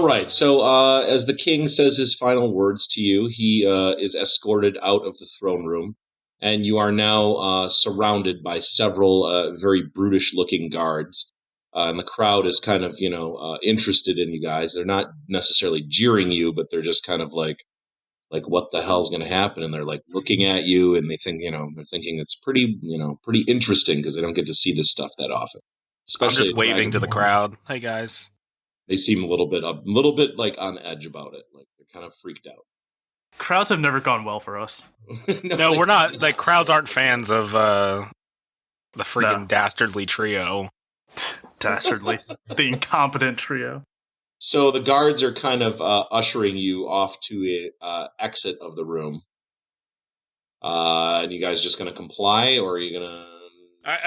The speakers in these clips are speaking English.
All right. So, as the king says his final words to you, he is escorted out of the throne room, and you are now surrounded by several very brutish-looking guards. And the crowd is kind of, interested in you guys. They're not necessarily jeering you, but they're just kind of like, what the hell's going to happen? And they're like looking at you, and they think, they're thinking it's pretty interesting because they don't get to see this stuff that often. I'm just Especially waving to the crowd. Hey guys. They seem a little bit like on edge about it. Like they're kind of freaked out. Crowds have never gone well for us. No, we're not. Like crowds aren't fans of the freaking dastardly trio. Dastardly, the incompetent trio. So the guards are kind of ushering you off to a exit of the room. And you guys just going to comply, or are you going to?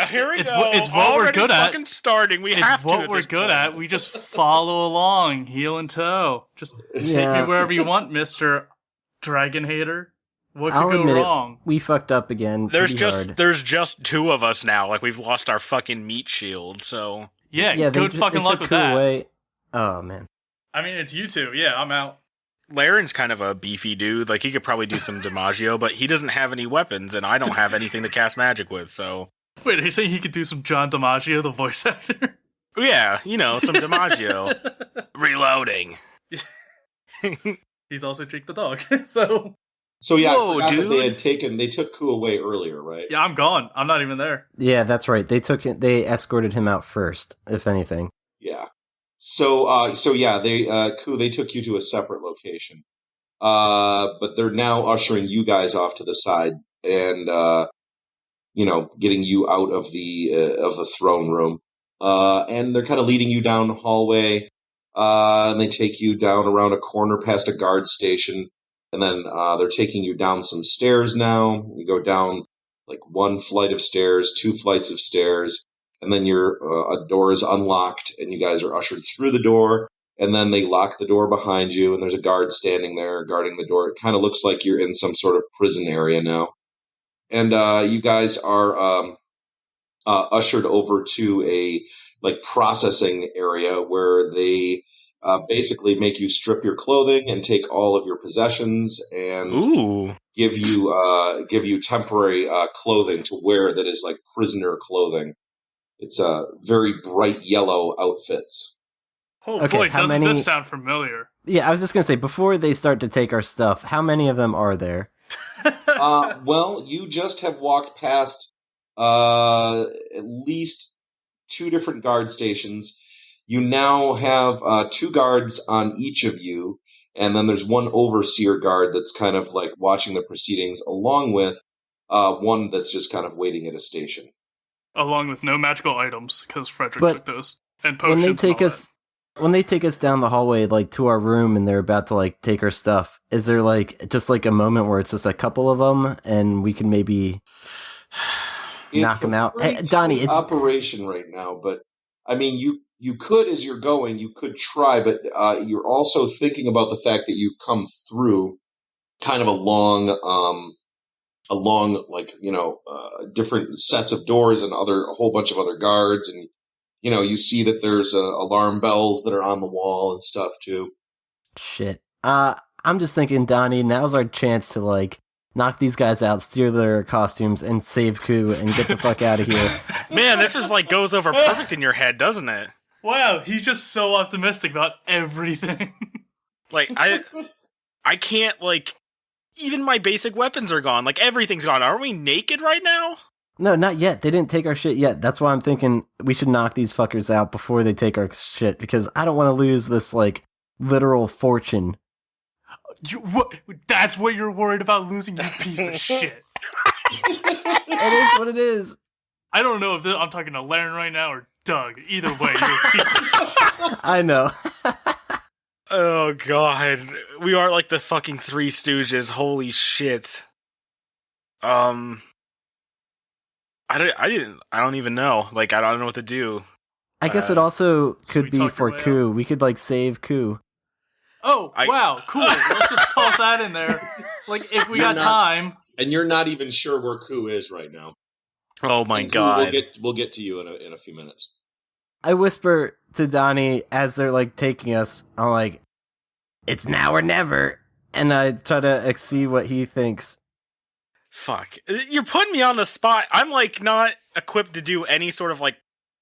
Here we go. It's what we're good at. Fucking starting. We have to. It's what we're good at. We just follow along, heel and toe. Just take me wherever you want, Mr. Dragon Hater. What could go wrong? We fucked up again. There's just two of us now. Like we've lost our fucking meat shield. So yeah, good fucking luck with that. Away. Oh man. I mean, it's you two. Yeah, I'm out. Laryn's kind of a beefy dude. Like he could probably do some DiMaggio, but he doesn't have any weapons, and I don't have anything to cast magic with. So. Wait, are you saying he could do some John DiMaggio, the voice actor? Yeah, some DiMaggio. Reloading. He's also Jake the dog, so... So yeah, whoa, I dude. that they took Ku away earlier, right? Yeah, I'm gone. I'm not even there. Yeah, that's right. They escorted him out first, if anything. Yeah. So yeah, they took you to a separate location. But they're now ushering you guys off to the side, and getting you out of the throne room. And they're kind of leading you down the hallway. And they take you down around a corner past a guard station. And then they're taking you down some stairs now. You go down like one flight of stairs, 2 flights of stairs. And then a door is unlocked, and you guys are ushered through the door. And then they lock the door behind you, and there's a guard standing there guarding the door. It kind of looks like you're in some sort of prison area now. And you guys are ushered over to a processing area where they basically make you strip your clothing and take all of your possessions and give you temporary clothing to wear that is like prisoner clothing. It's very bright yellow outfits. Oh boy, doesn't this sound familiar? Yeah, I was just gonna say, before they start to take our stuff, how many of them are there? Well, you just have walked past at least 2 different guard stations. You now have 2 guards on each of you, and then there's 1 overseer guard that's kind of like watching the proceedings, along with 1 that's just kind of waiting at a station. Along with no magical items, because Frederick took those. And potions. When they take us down the hallway, to our room, and they're about to take our stuff, is there just a moment where it's just a couple of them, and we can maybe knock them out? Hey, Donnie, it's operation right now, but I mean, you could, as you're going, you could try, but you're also thinking about the fact that you've come through kind of a long, different sets of doors and a whole bunch of other guards, and you see that there's alarm bells that are on the wall and stuff too. Shit. I'm just thinking, Donnie, now's our chance to knock these guys out, steal their costumes, and save Ku and get the fuck out of here. Man, this is goes over perfect in your head, doesn't it? Wow, he's just so optimistic about everything. I can't, even my basic weapons are gone. Everything's gone. Are we naked right now? No, not yet. They didn't take our shit yet. That's why I'm thinking we should knock these fuckers out before they take our shit, because I don't want to lose this, literal fortune. That's what you're worried about losing, you piece of shit. It is what it is. I don't know if I'm talking to Laryn right now or Doug. Either way, you're a piece of shit. I know. Oh, God. We are like the fucking Three Stooges. Holy shit. I don't even know. I don't know what to do. I guess it also could be for Ku. We could save Ku. Oh, wow, cool. Let's just toss that in there. If we got time. And you're not even sure where Ku is right now. Oh my God. We'll get to you in a few minutes. I whisper to Donnie as they're like taking us. I'm like, it's now or never. And I try to see what he thinks. Fuck. You're putting me on the spot. I'm like not equipped to do any sort of like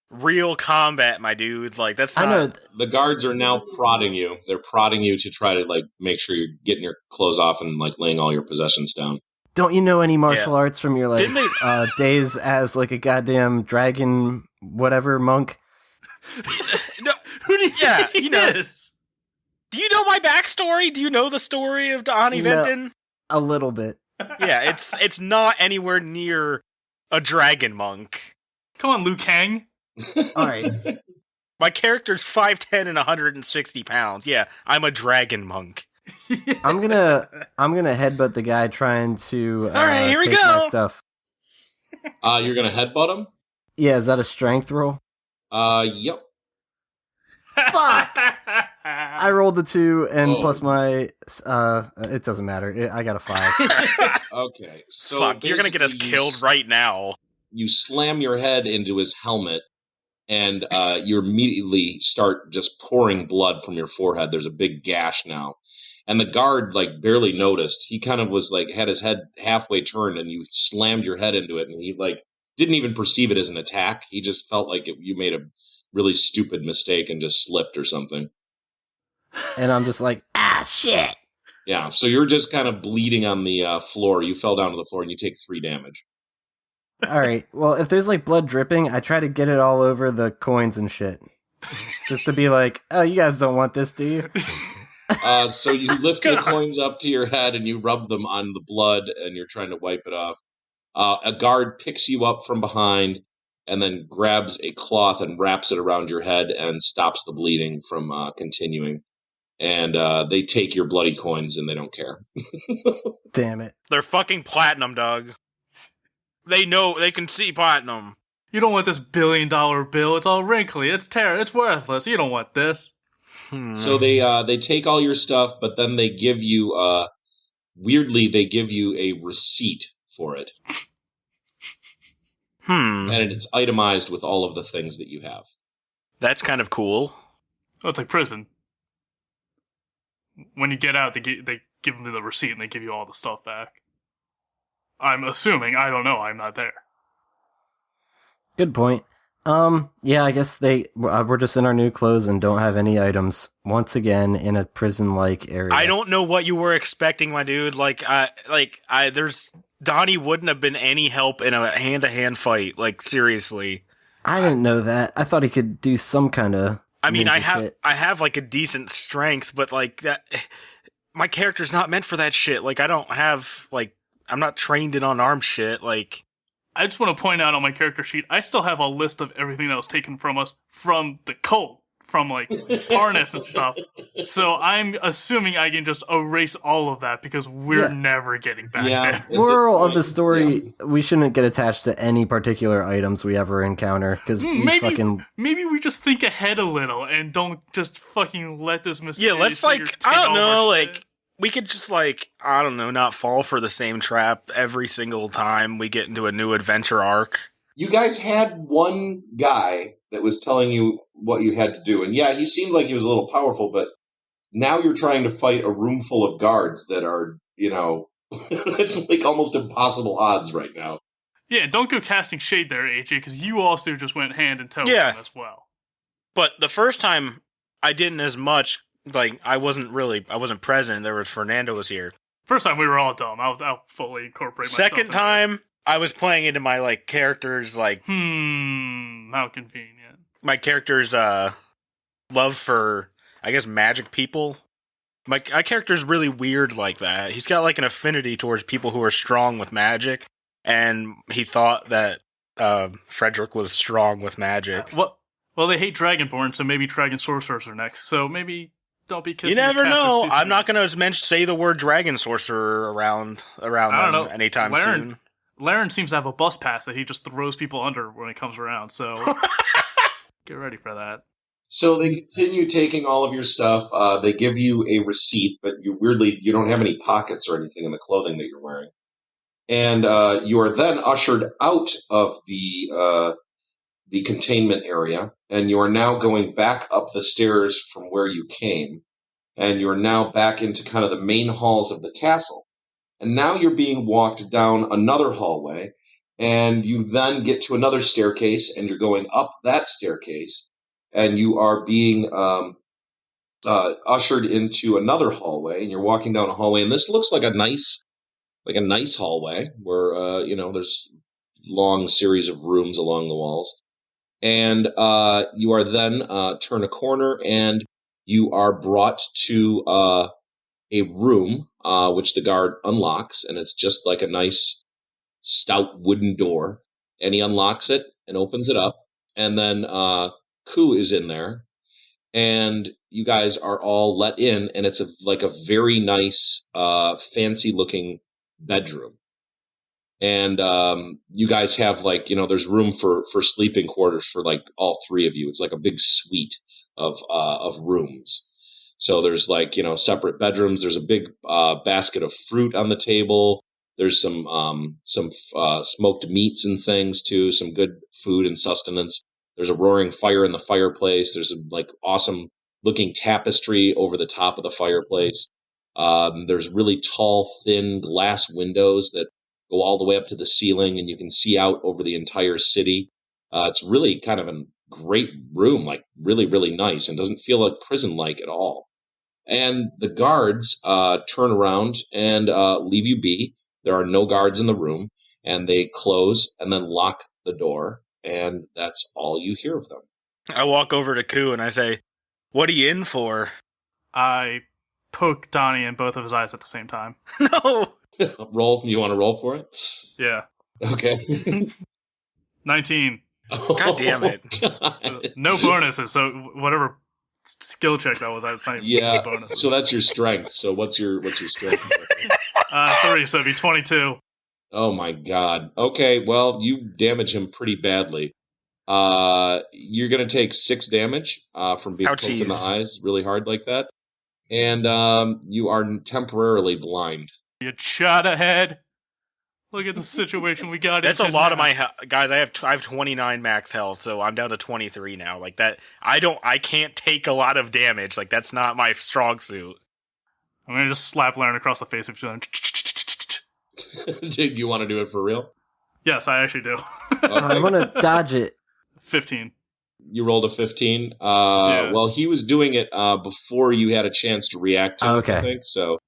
real combat, my dude. Like that's not... I know. The guards are now prodding you. They're prodding you to try to like make sure you're getting your clothes off and like laying all your possessions down. Don't you know any martial arts from your like Didn't days as like a goddamn dragon whatever monk? No, Who do you think he you know. is? Do you know my backstory? Do you know the story of Donnie Venton? A little bit. Yeah, it's not anywhere near a dragon monk. Come on, Liu Kang. All right. My character's 5'10" and 160 pounds. Yeah, I'm a dragon monk. I'm gonna headbutt the guy trying to All right, here we take go. my stuff. You're gonna headbutt him? Yeah, is that a strength roll? Yep. Fuck! I rolled the 2 and Oh. plus my it doesn't matter. I got a 5. Okay. So Fuck, you're gonna get us basically killed right now. You slam your head into his helmet, and you immediately start just pouring blood from your forehead. There's a big gash now. And the guard, like, barely noticed. He kind of was, like, had his head halfway turned, and you slammed your head into it, and he, like, didn't even perceive it as an attack. He just felt like you made a really stupid mistake and just slipped or something. And I'm just like, shit. Yeah, so you're just kind of bleeding on the floor. You fell down to the floor, and you take 3 damage. All right. Well, if there's like blood dripping, I try to get it all over the coins and shit. Just to be like, oh, you guys don't want this, do you? So you lift the coins up to your head and you rub them on the blood and you're trying to wipe it off. A guard picks you up from behind and then grabs a cloth and wraps it around your head and stops the bleeding from continuing. And they take your bloody coins and they don't care. Damn it. They're fucking platinum, Doug. They know, they can see platinum. You don't want this $1 billion bill. It's all wrinkly. It's it's worthless. You don't want this. So they take all your stuff, but then they give you, weirdly, they give you a receipt for it. And it's itemized with all of the things that you have. That's kind of cool. Oh, it's like prison. When you get out, they give you the receipt and they give you all the stuff back. I'm assuming. I don't know. I'm not there. Good point. Yeah, I guess we're just in our new clothes and don't have any items. Once again, in a prison-like area. I don't know what you were expecting, my dude. Donnie wouldn't have been any help in a hand-to-hand fight. Like, seriously. I didn't know that. I thought he could do some kind of. I mean, I shit. have like a decent strength, but like that, my character's not meant for that shit. Like, I don't have like, I'm not trained in unarmed shit. Like, I just want to point out on my character sheet, I still have a list of everything that was taken from us from the cult, from like harness and stuff. So I'm assuming I can just erase all of that because we're never getting back there. Moral of the story: we shouldn't get attached to any particular items we ever encounter because maybe we just think ahead a little and don't just fucking let this mistake. Yeah, let's like, I don't know, like. We could just, like, I don't know, not fall for the same trap every single time we get into a new adventure arc. You guys had one guy that was telling you what you had to do. And yeah, he seemed like he was a little powerful, but now you're trying to fight a room full of guards that are, it's like almost impossible odds right now. Yeah, don't go casting shade there, AJ, because you also just went hand and toe with him as well. But the first time, I didn't as much. Like, I wasn't present. Fernando was here. First time we were all dumb. I'll fully incorporate myself. Second time, I was playing into my, like, character's, like... how convenient. My character's, love for, I guess, magic people. My character's really weird like that. He's got, like, an affinity towards people who are strong with magic. And he thought that, Frederick was strong with magic. Well, they hate Dragonborn, so maybe Dragon Sorcerers are next. So maybe... Don't be kissing. You never know. I'm not going to say the word dragon sorcerer around them anytime soon. Laryn seems to have a bus pass that he just throws people under when it comes around, so get ready for that. So they continue taking all of your stuff. They give you a receipt, but you don't have any pockets or anything in the clothing that you're wearing. And you are then ushered out of the containment area, and you are now going back up the stairs from where you came, and you're now back into kind of the main halls of the castle. And now you're being walked down another hallway, and you then get to another staircase, and you're going up that staircase, and you are being ushered into another hallway, and you're walking down a hallway, and this looks like a nice hallway where there's long series of rooms along the walls, and you are then turn a corner, and you are brought to a room which the guard unlocks, and it's just like a nice stout wooden door, and he unlocks it and opens it up, and then Ku is in there, and you guys are all let in, and it's like a very nice fancy looking bedroom, and you guys have there's room for sleeping quarters for like all three of you. It's like a big suite of rooms. So there's separate bedrooms. There's a big basket of fruit on the table. There's some smoked meats and things too. Some good food and sustenance. There's a roaring fire in the fireplace. There's a awesome looking tapestry over the top of the fireplace. There's really tall, thin glass windows that go all the way up to the ceiling, and you can see out over the entire city. It's really kind of a great room, like really, really nice, and doesn't feel like prison-like at all. And the guards turn around and leave you be. There are no guards in the room, and they close and then lock the door, and that's all you hear of them. I walk over to Ku and I say, "What are you in for?" I poke Donnie in both of his eyes at the same time. No! Roll. You want to roll for it? Yeah. Okay. 19. God damn it. God. No bonuses, so whatever skill check that was, that's not even Yeah. bonuses. So that's your strength. So what's your strength? 3, so it'd be 22. Oh my God. Okay, well, you damage him pretty badly. You're going to take 6 damage from being poked in the eyes really hard like that. And you are temporarily blind. You shot ahead. Look at the situation we got. That's a lot of my guys. I have 29 max health, so I'm down to 23 now. Like that, I can't take a lot of damage. Like that's not my strong suit. I'm gonna just slap Laryn across the face if you don't. Do you want to do it for real? Yes, I actually do. I want to dodge it. 15. You rolled a 15. Yeah. Well, he was doing it before you had a chance to react to it, I think. So,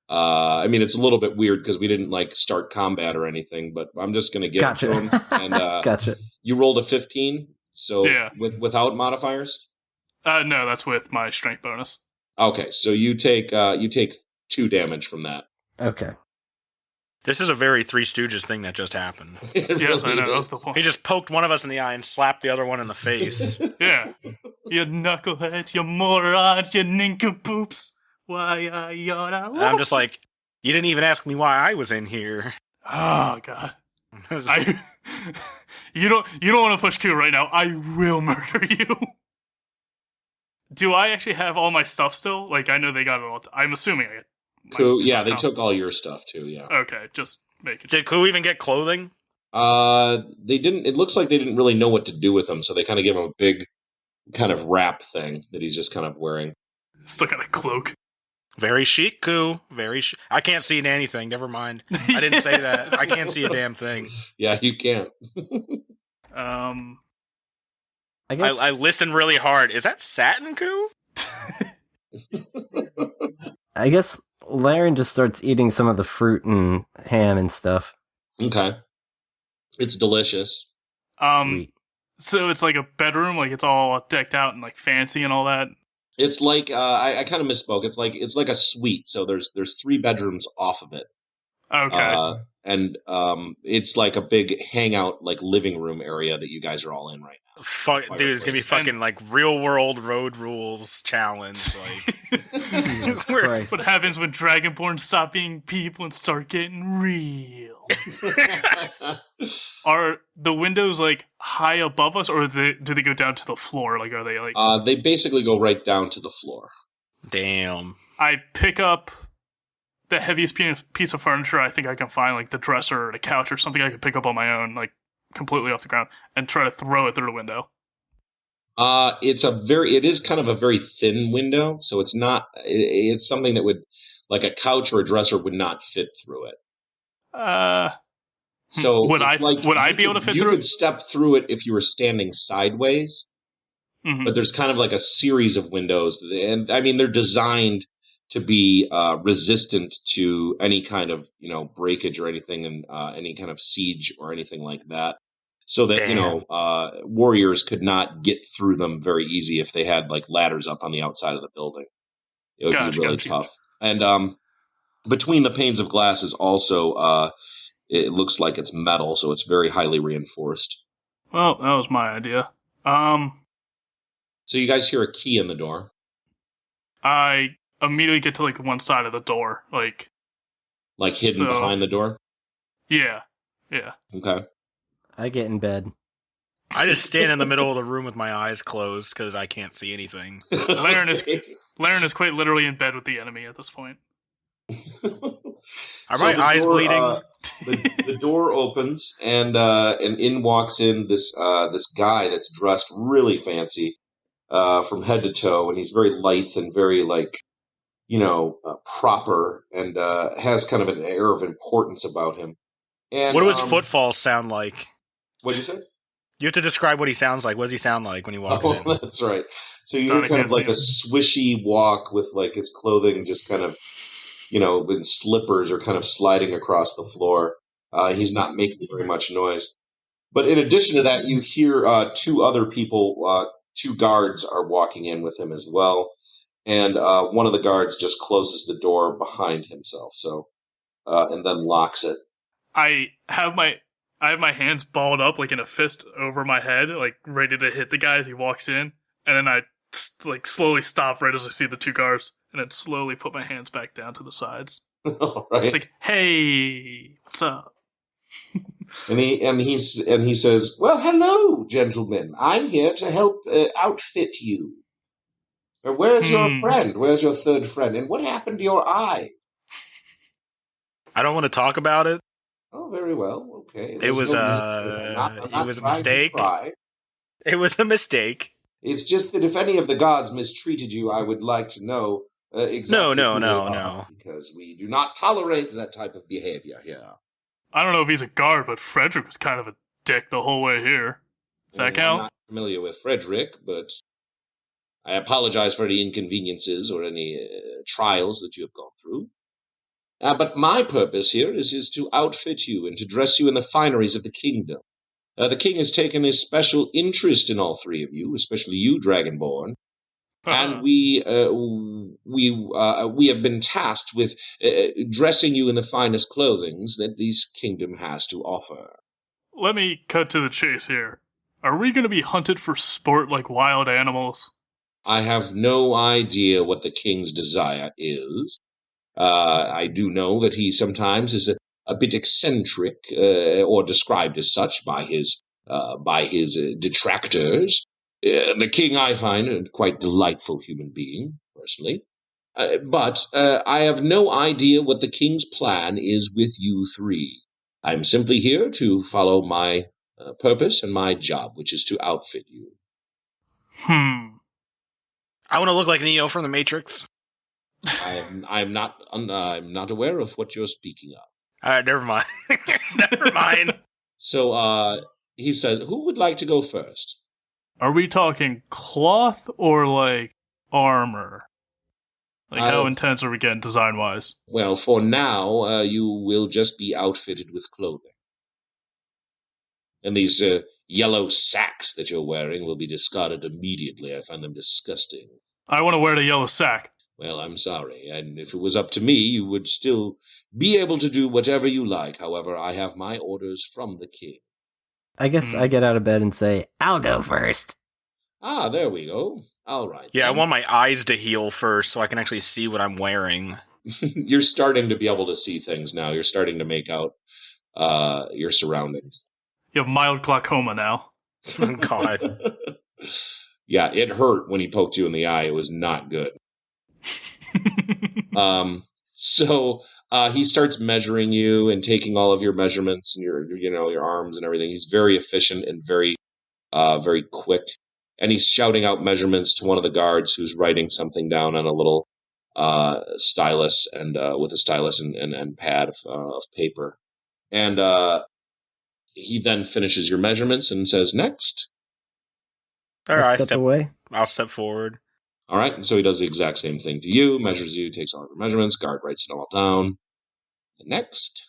I mean, it's a little bit weird because we didn't start combat or anything, but I'm just going to give it to him. And, Gotcha. You rolled a 15, so yeah. without modifiers? No, that's with my strength bonus. Okay, so you take 2 damage from that. Okay. This is a very Three Stooges thing that just happened. Yes, I know. That was the point. He just poked one of us in the eye and slapped the other one in the face. Yeah. You knucklehead, you moron, you nincompoops. Why I oughta... I'm just like, you didn't even ask me why I was in here. Oh, God. You don't want to push Q right now. I will murder you. Do I actually have all my stuff still? I know they got it all. I'm assuming I get. Cool. Yeah, they took all your stuff too. Yeah. Okay, just making sure. Did Ku even get clothing? They didn't. It looks like they didn't really know what to do with him, so they kind of gave him a big kind of wrap thing that he's just kind of wearing. Still got a cloak. Very chic, Ku. Very chic. I can't see anything. Never mind. I didn't say that. I can't see a damn thing. Yeah, you can't. I guess I listen really hard. Is that satin, Ku? I guess Laryn just starts eating some of the fruit and ham and stuff. Okay. It's delicious. Sweet. So it's like a bedroom, it's all decked out and fancy and all that. It's like I kind of misspoke. It's like a suite. So there's 3 bedrooms off of it. Okay. And it's like a big hangout living room area that you guys are all in right now. Fuck, dude, it's gonna be fucking real world road rules challenge. Jesus Christ. What happens when Dragonborn stop being people and start getting real? Are the windows high above us, or do they go down to the floor? Are they They basically go right down to the floor. Damn. I pick up the heaviest piece of furniture I think I can find, the dresser or the couch or something I can pick up on my own, completely off the ground, and try to throw it through the window. It is kind of a very thin window, so it's not. It's something that would, like a couch or a dresser, would not fit through it. So would I be able to fit through it? You could step through it if you were standing sideways, but there's kind of like a series of windows, and I mean they're designed to be resistant to any kind of breakage or anything, and any kind of siege or anything like that. So that warriors could not get through them very easy if they had like ladders up on the outside of the building. It would be really tough. And between the panes of glass is also it looks like it's metal, so it's very highly reinforced. Well, that was my idea. So you guys hear a key in the door. I immediately get to like one side of the door, like hidden behind the door. Yeah. Okay. I get in bed. I just stand in the middle of the room with my eyes closed because I can't see anything. Laryn is quite literally in bed with the enemy at this point. Are my eyes bleeding? The door opens and in walks in this guy that's dressed really fancy from head to toe, and he's very lithe and very proper, and has kind of an air of importance about him. And what do his footfalls sound like? What did you say? You have to describe what he sounds like. What does he sound like when he walks in? That's right. So you hear kind of like a swishy walk with like his clothing just kind of, in slippers or kind of sliding across the floor. He's not making very much noise. But in addition to that, you hear two other people, two guards are walking in with him as well. And one of the guards just closes the door behind himself, and then locks it. I have my hands balled up like in a fist over my head, like ready to hit the guy as he walks in, and then I slowly stop right as I see the two guards, and then slowly put my hands back down to the sides. Right. It's like, hey, what's up? and he says, "Well, hello, gentlemen. I'm here to help outfit you. Where's your friend? Where's your third friend? And what happened to your eye?" I don't want to talk about it. Oh, very well. Okay. It was a mistake. It was a mistake. It's just that if any of the gods mistreated you, I would like to know exactly. No. Because we do not tolerate that type of behavior here. I don't know if he's a guard, but Frederick was kind of a dick the whole way here. Does that count? I'm not familiar with Frederick, but I apologize for any inconveniences or any trials that you have gone through. But my purpose here is to outfit you and to dress you in the fineries of the kingdom. The king has taken a special interest in all three of you, especially you, Dragonborn. And we have been tasked with dressing you in the finest clothing that this kingdom has to offer. Let me cut to the chase here. Are we going to be hunted for sport like wild animals? I have no idea what the king's desire is. I do know that he sometimes is a bit eccentric, or described as such by his detractors. The king, I find, a quite delightful human being, personally. But I have no idea what the king's plan is with you three. I'm simply here to follow my purpose and my job, which is to outfit you. I want to look like Neo from the Matrix. I'm not aware of what you're speaking of. All right, never mind. Never mind. So he says, "Who would like to go first?" Are we talking cloth or like armor? Like how intense are we getting design-wise? Well, for now, you will just be outfitted with clothing. And these yellow sacks that you're wearing will be discarded immediately. I find them disgusting. I want to wear the yellow sack. Well, I'm sorry, and if it was up to me, you would still be able to do whatever you like. However, I have my orders from the king. I guess I get out of bed and say, "I'll go first." Ah, there we go. All right. Yeah, I want my eyes to heal first so I can actually see what I'm wearing. You're starting to be able to see things now. You're starting to make out your surroundings. You have mild glaucoma now. Oh, God. Yeah, it hurt when he poked you in the eye. It was not good. So he starts measuring you and taking all of your measurements and your arms and everything. He's very efficient and very quick. and he's shouting out measurements to one of the guards who's writing something down on a little stylus and with a stylus and pad of paper. And he then finishes your measurements and says, next. All right, Step away. I'll step forward. All right, and so he does the exact same thing to you, measures you, takes all your measurements, guard writes it all down. Next.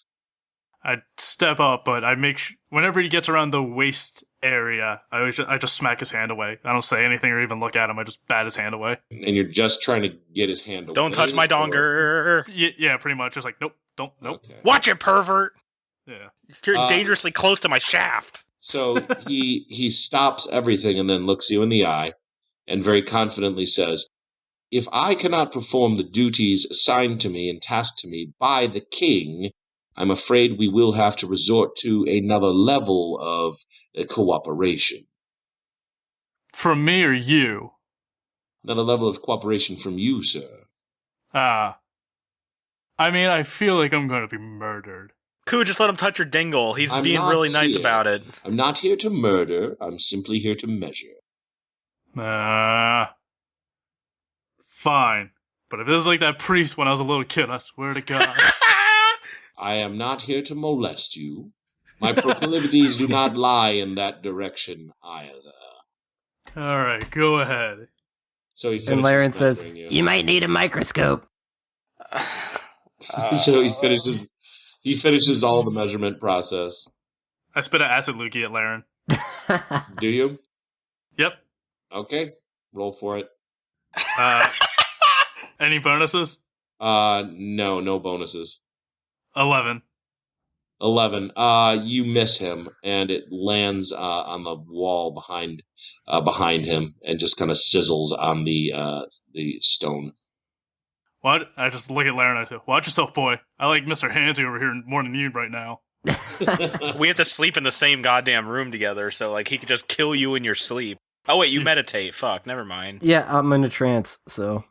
I step up, but I make whenever he gets around the waist area, I just smack his hand away. I don't say anything or even look at him. I just bat his hand away. And you're just trying to get his hand away. Don't touch my donger. Yeah, pretty much. Just like, nope. Okay. Watch it, pervert. Yeah. You're dangerously close to my shaft. So he stops everything and then looks you in the eye and very confidently says, if I cannot perform the duties assigned to me and tasked to me by the king, I'm afraid we will have to resort to another level of cooperation. From me or you? Another level of cooperation from you, sir. I mean, I feel like I'm going to be murdered. Ku, just let him touch your dingle. He's being really nice about it. I'm not here to murder. I'm simply here to measure. Fine. But if it was like that priest when I was a little kid, I swear to God. I am not here to molest you. My proclivities do not lie in that direction either. All right, go ahead. So he And Laryn says, you might need a microscope. So he finishes all the measurement process. I spit an acid loogie at Laryn. Do you? Yep. Okay, roll for it. Any bonuses? No bonuses. 11. 11. You miss him, and it lands on the wall behind him, and just kind of sizzles on the stone. What? I just look at Laryn and I say, watch yourself, boy. I like Mr. Handsy over here more than you right now. We have to sleep in the same goddamn room together, so like he could just kill you in your sleep. Oh wait, you meditate. Fuck, never mind. Yeah, I'm in a trance, so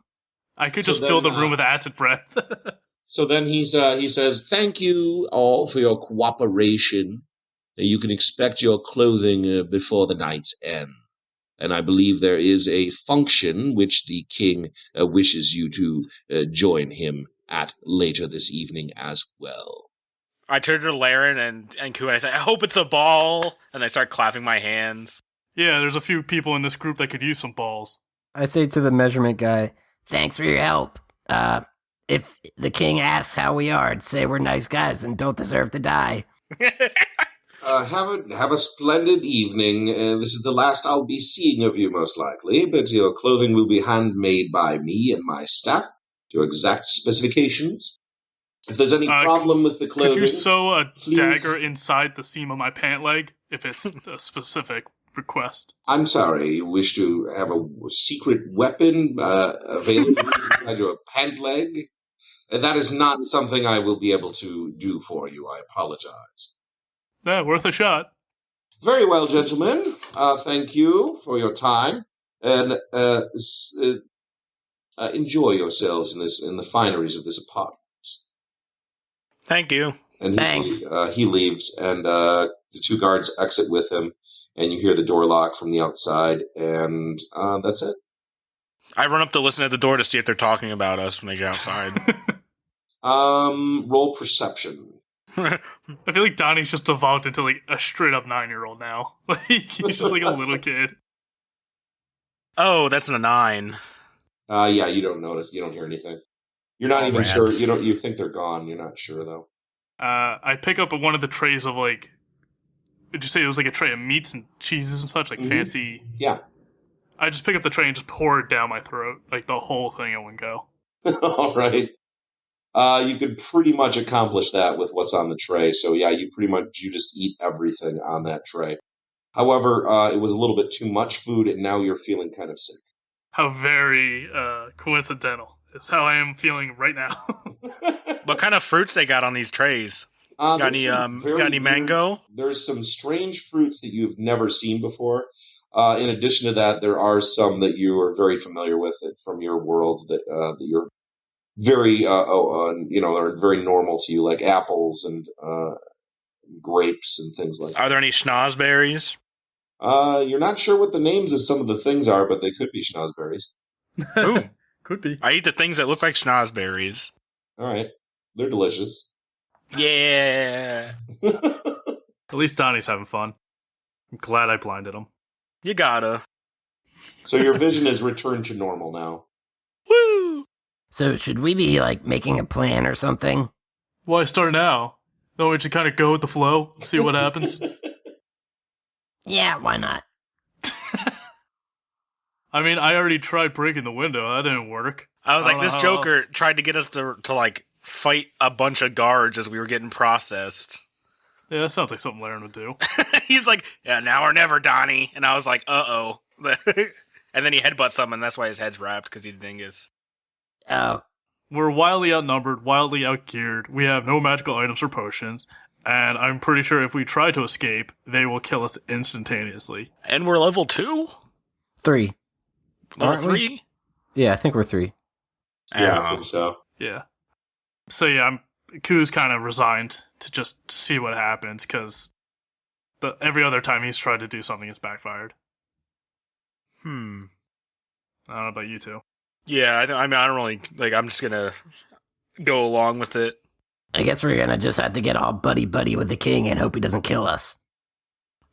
I could just fill the room with acid breath. So then he says, thank you all for your cooperation. You can expect your clothing before the night's end. And I believe there is a function which the king wishes you to join him at later this evening as well. I turn to Laryn and Ku and I say, I hope it's a ball. And I start clapping my hands. Yeah, there's a few people in this group that could use some balls. I say to the measurement guy, thanks for your help. If the king asks how we are, I'd say we're nice guys and don't deserve to die. Have a splendid evening. This is the last I'll be seeing of you, most likely, but your clothing will be handmade by me and my staff, to your exact specifications. If there's any problem with the clothing... Could you sew a please... dagger inside the seam of my pant leg, if it's a specific request? I'm sorry, you wish to have a secret weapon available inside your pant leg? That is not something I will be able to do for you. I apologize. Yeah, worth a shot. Very well, gentlemen. Thank you for your time, and enjoy yourselves in the fineries of this apartment. Thank you. And Thanks. He leaves, and the two guards exit with him, and you hear the door lock from the outside, and that's it. I run up to listen at the door to see if they're talking about us when they get outside. Roll perception. I feel like Donnie's just evolved into like a straight up 9-year-old now. Like he's just like a little kid. Oh, that's a 9. Yeah, you don't notice. You don't hear anything. You're not even sure. You think they're gone. You're not sure though. I pick up one of the trays of like. Did you say it was like a tray of meats and cheeses and such, like fancy? Yeah. I just pick up the tray and just pour it down my throat, like the whole thing in one go. All right. You could pretty much accomplish that with what's on the tray. So yeah, you just eat everything on that tray. However, it was a little bit too much food, and now you're feeling kind of sick. How very coincidental is how I am feeling right now. What kind of fruits they got on these trays? Got any mango? There's some strange fruits that you've never seen before. In addition to that, there are some that you are very familiar with from your world that you're very, are very normal to you, like apples and grapes and things like that. Are there any schnozberries? You're not sure what the names of some of the things are, but they could be schnozberries. Ooh. Could be. I eat the things that look like schnozberries. All right. They're delicious. Yeah. At least Donnie's having fun. I'm glad I blinded him. You gotta. So your vision is returned to normal now. Woo! So should we be, like, making a plan or something? Why start now? No, we should kind of go with the flow, see what happens. Yeah, why not? I mean, I already tried breaking the window. That didn't work. I was I like, don't this know how Joker tried to get us to like fight a bunch of guards as we were getting processed. Yeah, that sounds like something Laryn would do. He's like, yeah, now or never, Donnie. And I was like, uh-oh. And then he headbutts someone, and that's why his head's wrapped, because he's a dingus. Oh, We're wildly outnumbered, wildly outgeared. We have no magical items or potions. And I'm pretty sure if we try to escape, they will kill us instantaneously. And we're level 2? 3. Level Aren't we? 3? Yeah, I think we're 3. Yeah, I think so. Yeah. So yeah, Ku's kind of resigned to just see what happens, because every other time he's tried to do something, it's backfired. I don't know about you two. Yeah, I don't really, like, I'm just gonna go along with it. I guess we're gonna just have to get all buddy-buddy with the king and hope he doesn't kill us.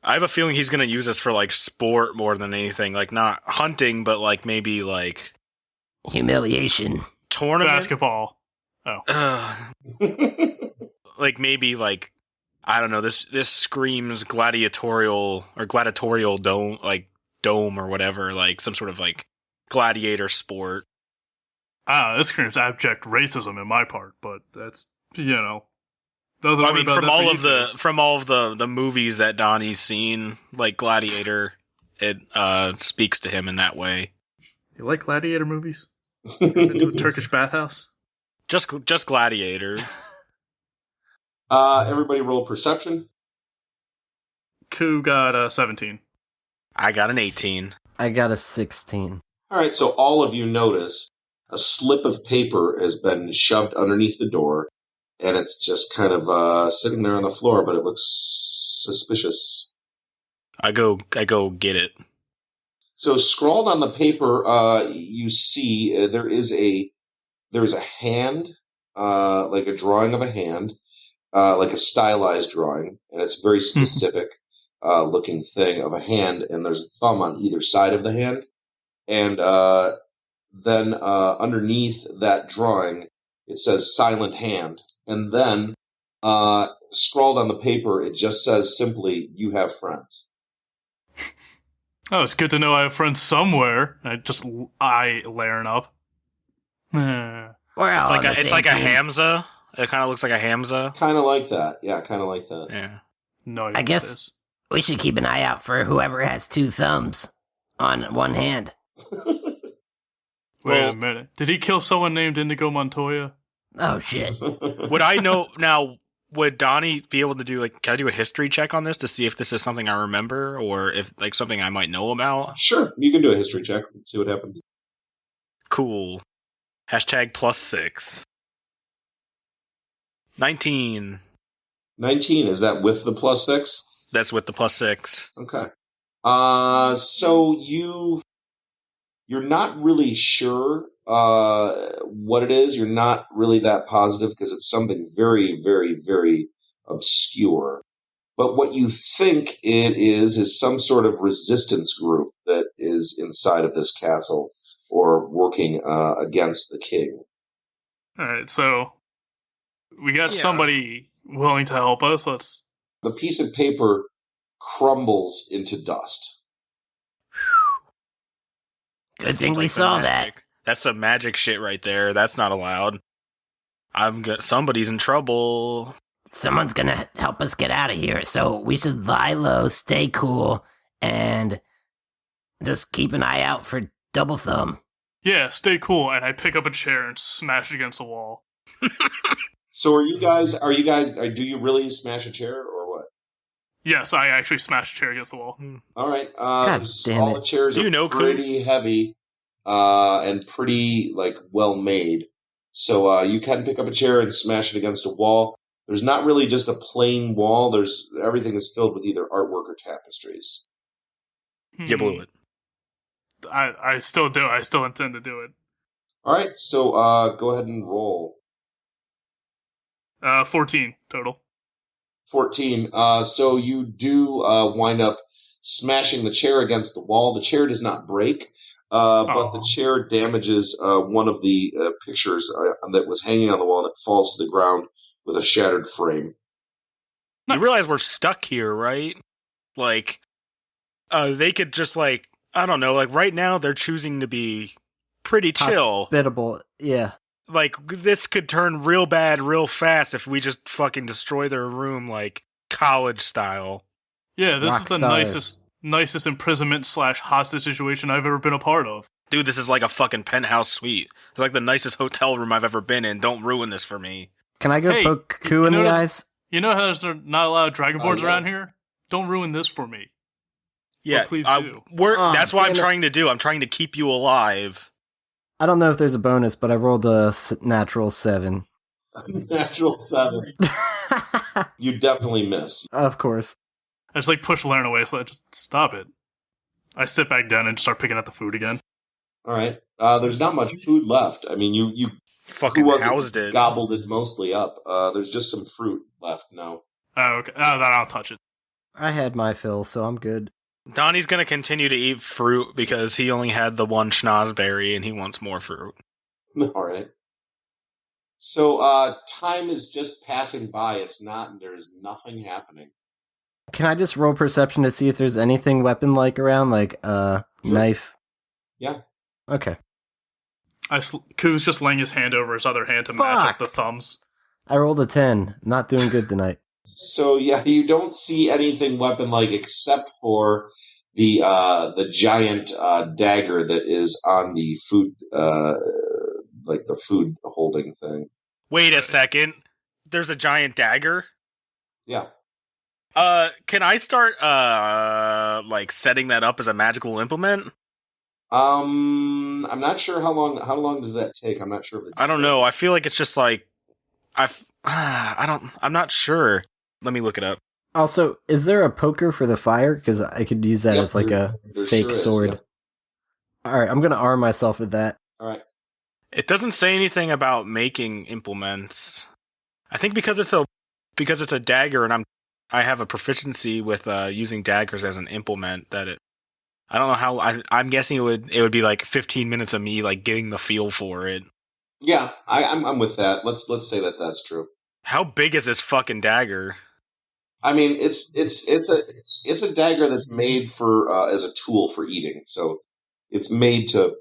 I have a feeling he's gonna use us for, like, sport more than anything. Like, not hunting, but, like, maybe, like... Humiliation. Tournament? Basketball. Like, maybe, like, I don't know, this screams gladiatorial dome or whatever, like, some sort of, like, gladiator sport. This screams abject racism in my part, but that's, Well, I mean, from all of the movies that Donnie's seen, like Gladiator, it speaks to him in that way. You like gladiator movies? Been to a Turkish bathhouse? Just Gladiator. Everybody roll perception. Ku got 17. I got an 18. I got a 16. All right, so all of you notice a slip of paper has been shoved underneath the door, and it's just kind of sitting there on the floor, but it looks suspicious. I go get it. So scrawled on the paper, you see there's a hand, like a drawing of a hand, like a stylized drawing, and it's a very specific looking thing of a hand, and there's a thumb on either side of the hand. And then underneath that drawing, it says silent hand. And then scrawled on the paper, it just says simply, you have friends. Oh, it's good to know I have friends somewhere. I Laryn up. We're all It's like a Hamza. It kind of looks like a Hamza. Kind of like that. Yeah, kind of like that. Yeah. No idea I guess we should keep an eye out for whoever has 2 thumbs on one hand. Wait a minute. Did he kill someone named Indigo Montoya? Oh, shit. Would I know now? Would Donnie be able to do, like, can I do a history check on this to see if this is something I remember or if, like, something I might know about? Sure, you can do a history check and see what happens. Cool. #+6. 19. 19, is that with the +6? That's with the +6. Okay. So you're not really sure what it is. You're not really that positive because it's something very, very, very obscure. But what you think it is some sort of resistance group that is inside of this castle or working against the king. Alright, so we got somebody willing to help us. The piece of paper crumbles into dust. Good thing we saw that. That's some magic shit right there. That's not allowed. Somebody's in trouble. Someone's gonna help us get out of here, so we should lie low, stay cool, and just keep an eye out for Double Thumb. Yeah, stay cool, and I pick up a chair and smash it against the wall. So do you really smash a chair or what? Yes, I actually smashed a chair against the wall. All right. God damn all it. the chairs are pretty heavy and pretty well made. So you can pick up a chair and smash it against a wall. There's not really just a plain wall. Everything is filled with either artwork or tapestries. You blew it. I still do. I still intend to do it. All right, so go ahead and roll. 14 total. 14. So you do wind up smashing the chair against the wall. The chair does not break, but the chair damages one of the pictures that was hanging on the wall, and it falls to the ground with a shattered frame. Nice. You realize we're stuck here, right? Like, they could just, like, I don't know, like, right now they're choosing to be pretty chill. Hospitable, yeah. Like, this could turn real bad real fast if we just fucking destroy their room, like, college style. Yeah, this Rock is the stars. nicest imprisonment / hostage situation I've ever been a part of. Dude, this is like a fucking penthouse suite. It's like the nicest hotel room I've ever been in. Don't ruin this for me. Can I go poke Ku in the eyes? You know how there's not a lot of dragonborns around here? Don't ruin this for me. Yeah, well, please do. That's what I'm trying to do. I'm trying to keep you alive. I don't know if there's a bonus, but I rolled a natural 7. Natural 7. You definitely miss. Of course. I just push Laryn away, so I just stop it. I sit back down and start picking at the food again. All right. There's not much food left. I mean, you fucking housed it. Gobbled it mostly up. There's just some fruit left now. Oh, okay. Oh, then I'll touch it. I had my fill, so I'm good. Donnie's gonna continue to eat fruit because he only had the one schnozberry and he wants more fruit. All right. So, time is just passing by. There's nothing happening. Can I just roll perception to see if there's anything weapon-like around, like knife? Yeah. Okay. Ku's just laying his hand over his other hand to match up the thumbs. I rolled a 10. Not doing good tonight. So yeah, you don't see anything weapon-like except for the giant dagger that is on the food, like the food holding thing. Wait a second. There's a giant dagger? Yeah. Can I start setting that up as a magical implement? I'm not sure how long does that take? I'm not sure if I don't know. I feel like it's just like I'm not sure. Let me look it up. Also, is there a poker for the fire? Because I could use that as like a fake sword. Yeah. Alright, I'm gonna arm myself with that. Alright. It doesn't say anything about making implements. I think because it's a dagger and I have a proficiency with using daggers as an implement I don't know how I'm guessing it would be like 15 minutes of me like getting the feel for it. Yeah, I'm with that. Let's say that's true. How big is this fucking dagger? I mean, it's a dagger that's made for as a tool for eating. So it's made to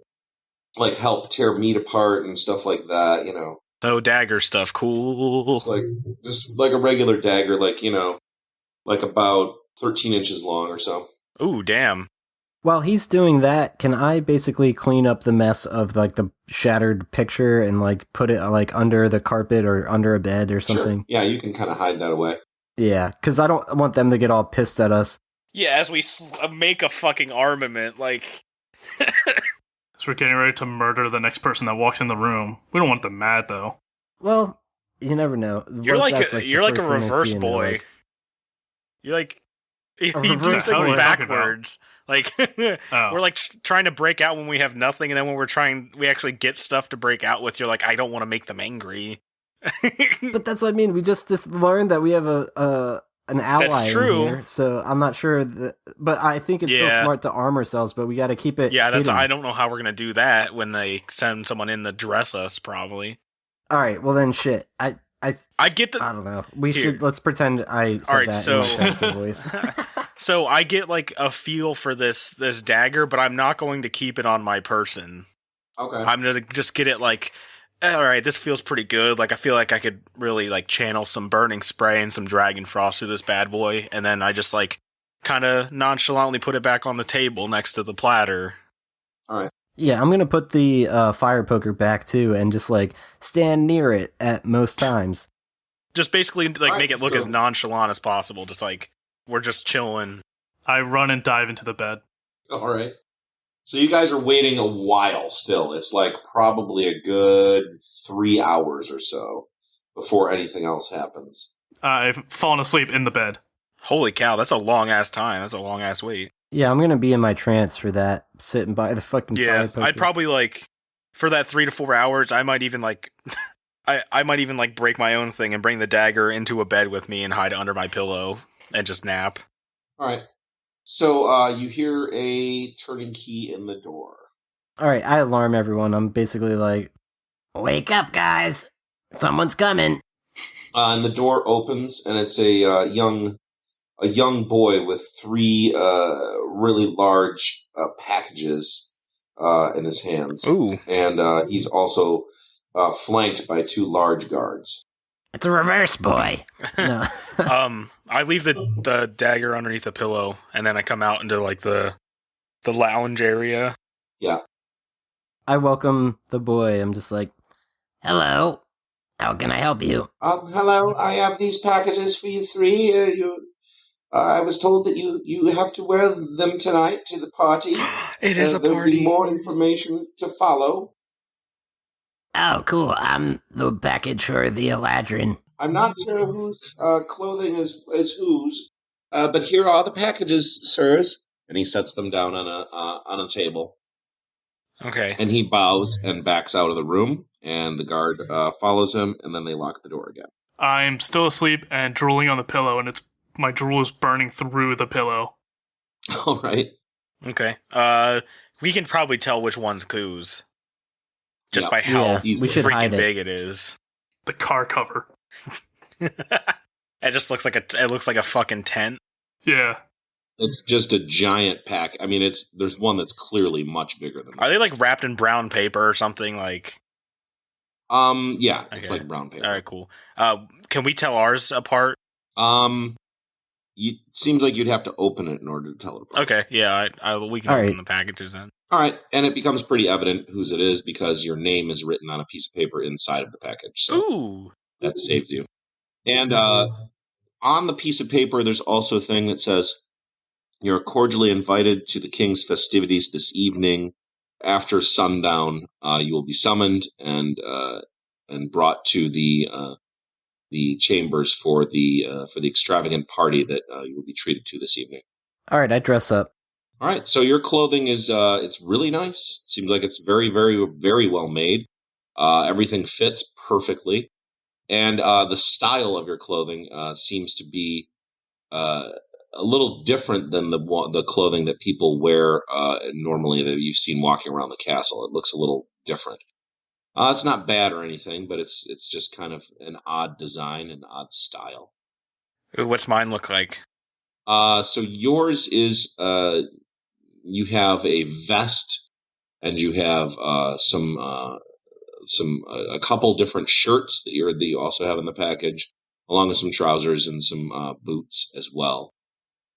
like help tear meat apart and stuff like that. You know. No dagger stuff. Cool. Just like a regular dagger, like about 13 inches long or so. Ooh, damn. While he's doing that, can I basically clean up the mess of like the shattered picture and like put it like under the carpet or under a bed or something? Sure. Yeah, you can kind of hide that away. Yeah, because I don't want them to get all pissed at us. Yeah, as we make a fucking armament, like... So we're getting ready to murder the next person that walks in the room. We don't want them mad, though. Well, you never know. You're like a reverse boy. You're like... You do things backwards. Like, we're like trying to break out when we have nothing, and then when we actually get stuff to break out with, you're like, I don't want to make them angry. But that's what I mean. We just learned that we have an ally. That's true. In here, so I'm not sure but I think it's still smart to arm ourselves. But we got to keep it. Yeah, hidden. I don't know how we're gonna do that when they send someone in to dress us. Probably. All right. Well then, shit. I get the. I don't know. Let's pretend I said right, that in a voice. So I get like a feel for this dagger, but I'm not going to keep it on my person. Okay. I'm gonna just get it like, all right, this feels pretty good. Like I feel like I could really like channel some burning spray and some dragon frost through this bad boy, and then I just like kind of nonchalantly put it back on the table next to the platter. All right. Yeah, I'm gonna put the fire poker back too, and just like stand near it at most times. Just basically like make it look as nonchalant as possible. Just like we're just chilling. I run and dive into the bed. All right. So you guys are waiting a while still. It's like probably a good 3 hours or so before anything else happens. I've fallen asleep in the bed. Holy cow, that's a long ass time. That's a long ass wait. Yeah, I'm gonna be in my trance for that, sitting by the fucking fire poker. I'd probably like for that 3 to 4 hours. I might even like, I might even like break my own thing and bring the dagger into a bed with me and hide it under my pillow and just nap. All right. So you hear a turning key in the door. All right, I alarm everyone. I'm basically like, wake up, guys! Someone's coming. And the door opens, and it's a young boy with 3 really large packages in his hands. Ooh. And he's also flanked by 2 large guards. It's a reverse boy. No. I leave the dagger underneath the pillow, and then I come out into like the lounge area. Yeah. I welcome the boy. I'm just like, hello. How can I help you? Hello. I have these packages for you 3. I was told that you have to wear them tonight to the party. It is a There'll party. be more information to follow. Oh, cool. I'm the package for the Laryn. I'm not sure whose clothing is whose, but here are the packages, sirs. And he sets them down on a table. Okay. And he bows and backs out of the room, and the guard follows him, and then they lock the door again. I'm still asleep and drooling on the pillow, and my drool is burning through the pillow. All right. Okay. We can probably tell which one's Ku's. Just by how we should hide freaking it. big it is. The car cover. It just looks like a fucking tent. Yeah. It's just a giant pack. I mean, there's one that's clearly much bigger than that. Are they like wrapped in brown paper or something like? Yeah, Okay. it's like brown paper. All right, cool. Can we tell ours apart? Seems like you'd have to open it in order to tell it apart. Okay, yeah, we can All open right. the packages then. All right, and it becomes pretty evident whose it is because your name is written on a piece of paper inside of the package. So Ooh. that saves you. And on the piece of paper, there's also a thing that says, "You're cordially invited to the king's festivities this evening. After sundown, you will be summoned and brought to the chambers for the extravagant party that you will be treated to this evening." All right, I dress up. All right, so your clothing is it's really nice. It seems like it's very, very, very well made. Everything fits perfectly, and the style of your clothing seems to be a little different than the clothing that people wear normally that you've seen walking around the castle. It looks a little different. It's not bad or anything, but it's just kind of an odd design, an odd style. Ooh, what's mine look like? So yours is you have a vest, and you have a couple different shirts that you also have in the package, along with some trousers and some boots as well.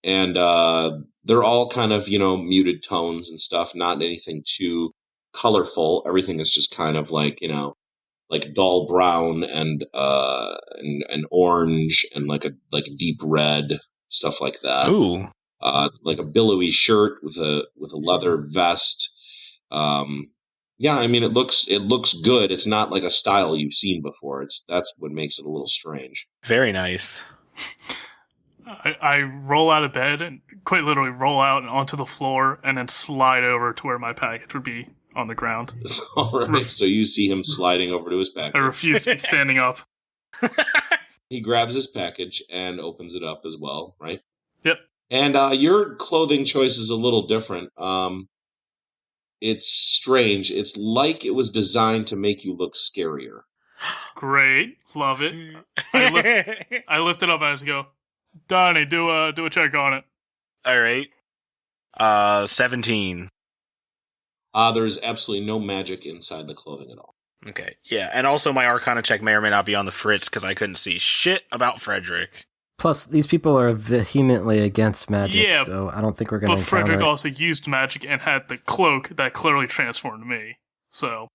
And they're all kind of muted tones and stuff, not anything too colorful. Everything is just kind of like like dull brown and orange and like a deep red, stuff like that. Ooh. Like a billowy shirt with a leather vest. Yeah, I mean it looks good. It's not like a style you've seen before. That's what makes it a little strange. Very nice. I roll out of bed and quite literally roll out and onto the floor and then slide over to where my package would be on the ground. All right, so you see him sliding over to his I package. refuse to be standing up. He grabs his package and opens it up as well, right? Yep. And your clothing choice is a little different. It's strange. It's like it was designed to make you look scarier. Great. Love it. I lift it up and I just go, Donnie, do a check on it. All right. 17. There's absolutely no magic inside the clothing at all. Okay. Yeah, and also my Arcana check may or may not be on the fritz because I couldn't see shit about Frederick. Plus, these people are vehemently against magic, Yeah, so I don't think we're going to But encounter Frederick it. also used magic and had the cloak that clearly transformed me. So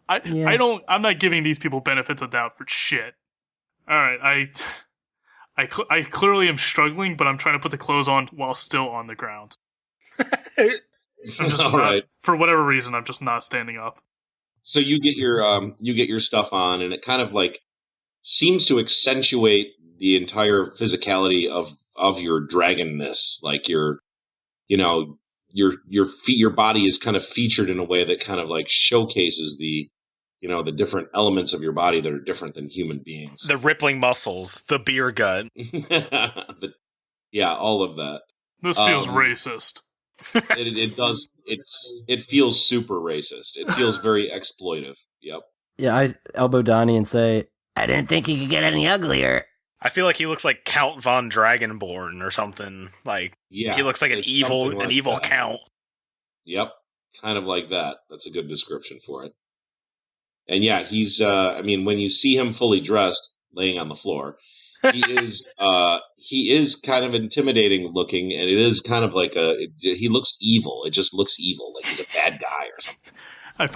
I'm not giving these people benefits of doubt for shit. All right, I clearly am struggling, but I'm trying to put the clothes on while still on the ground. I'm just All not, right. for whatever reason, I'm just not standing up. So you get your stuff on, and it kind of like seems to accentuate the entire physicality of your dragonness. Like you're your body is kind of featured in a way that kind of like showcases the different elements of your body that are different than human beings. The rippling muscles, the beer gut. Yeah, all of that. This feels racist. It does. It feels super racist. It feels very exploitive. Yep. Yeah, I elbow Donnie and say, I didn't think he could get any uglier. I feel like he looks like Count von Dragonborn or something. Like, yeah, he looks like an evil that. count. Yep, kind of like that. That's a good description for it. And yeah, he's. When you see him fully dressed, laying on the floor, he is kind of intimidating looking, and it is kind of like he looks evil. It just looks evil, like he's a bad guy or something.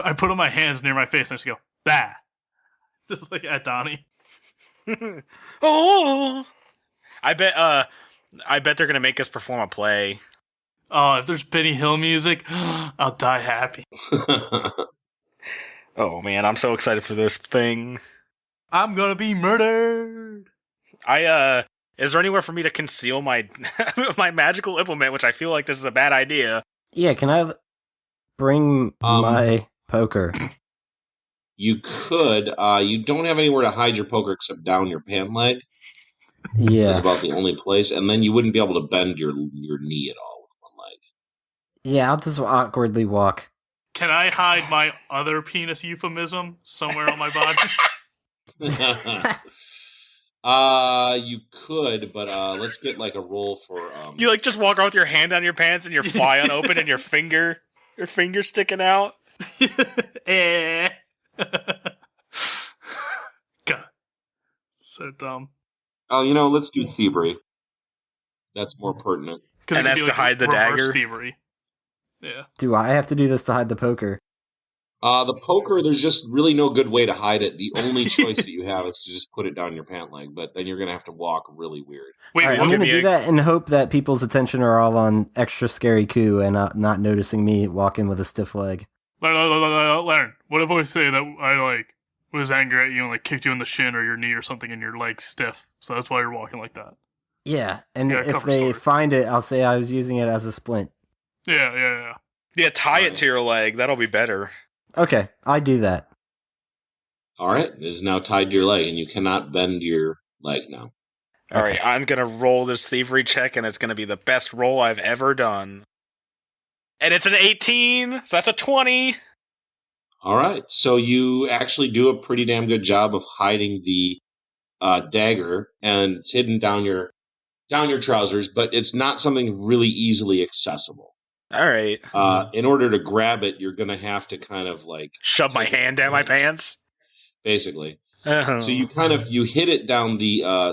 I put on my hands near my face and I just go, bah. Just like at Donnie. Oh, I bet they're gonna make us perform a play. Oh, if there's Benny Hill music, I'll die happy. Oh man, I'm so excited for this thing. I'm gonna be murdered. Is there anywhere for me to conceal my my magical implement, which I feel like this is a bad idea? Yeah, can I bring my poker? You could. You don't have anywhere to hide your poker except down your pant leg. Yeah. That's about the only place. And then you wouldn't be able to bend your knee at all with one leg. Yeah, I'll just awkwardly walk. Can I hide my other penis euphemism somewhere on my body? You could, but let's get like a roll for. You like just walk around with your hand down your pants and your fly unopened and your finger sticking out. God, so dumb. Oh, let's do thievery. That's more pertinent. And that's to hide the dagger. Thievery. Yeah. Do I have to do this to hide the poker? The poker, there's just really no good way to hide it. The only choice that you have is to just put it down your pant leg, but then you're going to have to walk really weird. Wait, all right, I'm going to do that and hope that people's attention are all on extra scary Ku and not noticing me walking with a stiff leg. Laryn, what if I say that I was angry at you and kicked you in the shin or your knee or something and your leg's stiff, so that's why you're walking like that? Yeah, and if they find it, I'll say I was using it as a splint. Yeah. Yeah, tie it to your leg. That'll be better. Okay, I do that. All right, it is now tied to your leg, and you cannot bend your leg now. All right, I'm going to roll this thievery check, and it's going to be the best roll I've ever done. And it's an 18, so that's a 20. All right, so you actually do a pretty damn good job of hiding the dagger, and it's hidden down your trousers, but it's not something really easily accessible. All right. In order to grab it, you're going to have to kind of shove my hand down my pants. Basically. Uh-huh. So you hit it down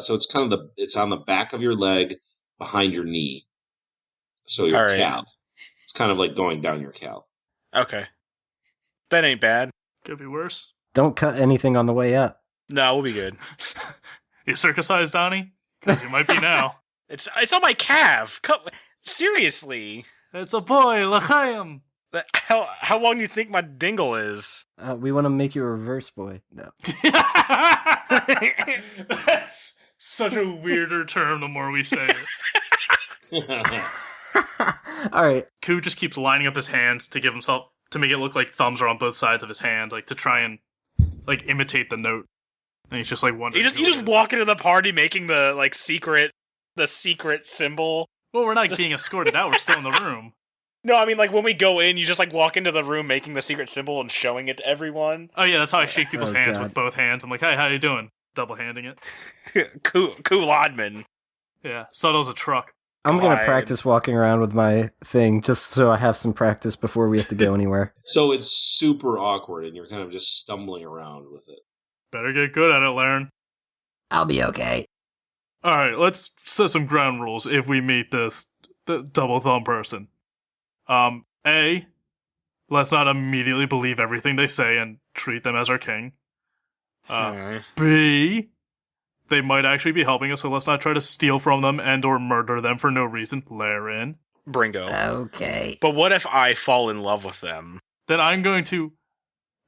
so it's kind of it's on the back of your leg behind your knee. So your calf. It's kind of like going down your calf. Okay. That ain't bad. Could be worse. Don't cut anything on the way up. No, we'll be good. You circumcised, Donnie? Because you might be now. It's on my calf. Seriously. It's a boy, l'chaim. How long do you think my dingle is? We want to make you a reverse boy. No. That's such a weirder term the more we say it. All right. Ku just keeps lining up his hands to make it look like thumbs are on both sides of his hand, to try and imitate the note. And he's just wondering. You just walk into the party making the secret symbol. Well, we're not being escorted out. We're still in the room. No, I mean, when we go in, you just walk into the room making the secret symbol and showing it to everyone. Oh yeah, that's how I shake people's hands with both hands. I'm like, hey, how you doing? Double handing it. Cool Lademan. Yeah, subtle as a truck. I'm going to practice walking around with my thing just so I have some practice before we have to go anywhere. So it's super awkward and you're kind of just stumbling around with it. Better get good at it, Laryn. I'll be okay. All right, let's set some ground rules if we meet the double thumb person. A, let's not immediately believe everything they say and treat them as our king. B, they might actually be helping us, so let's not try to steal from them and or murder them for no reason. Laryn. Bringo. Okay. But what if I fall in love with them? Then I'm going to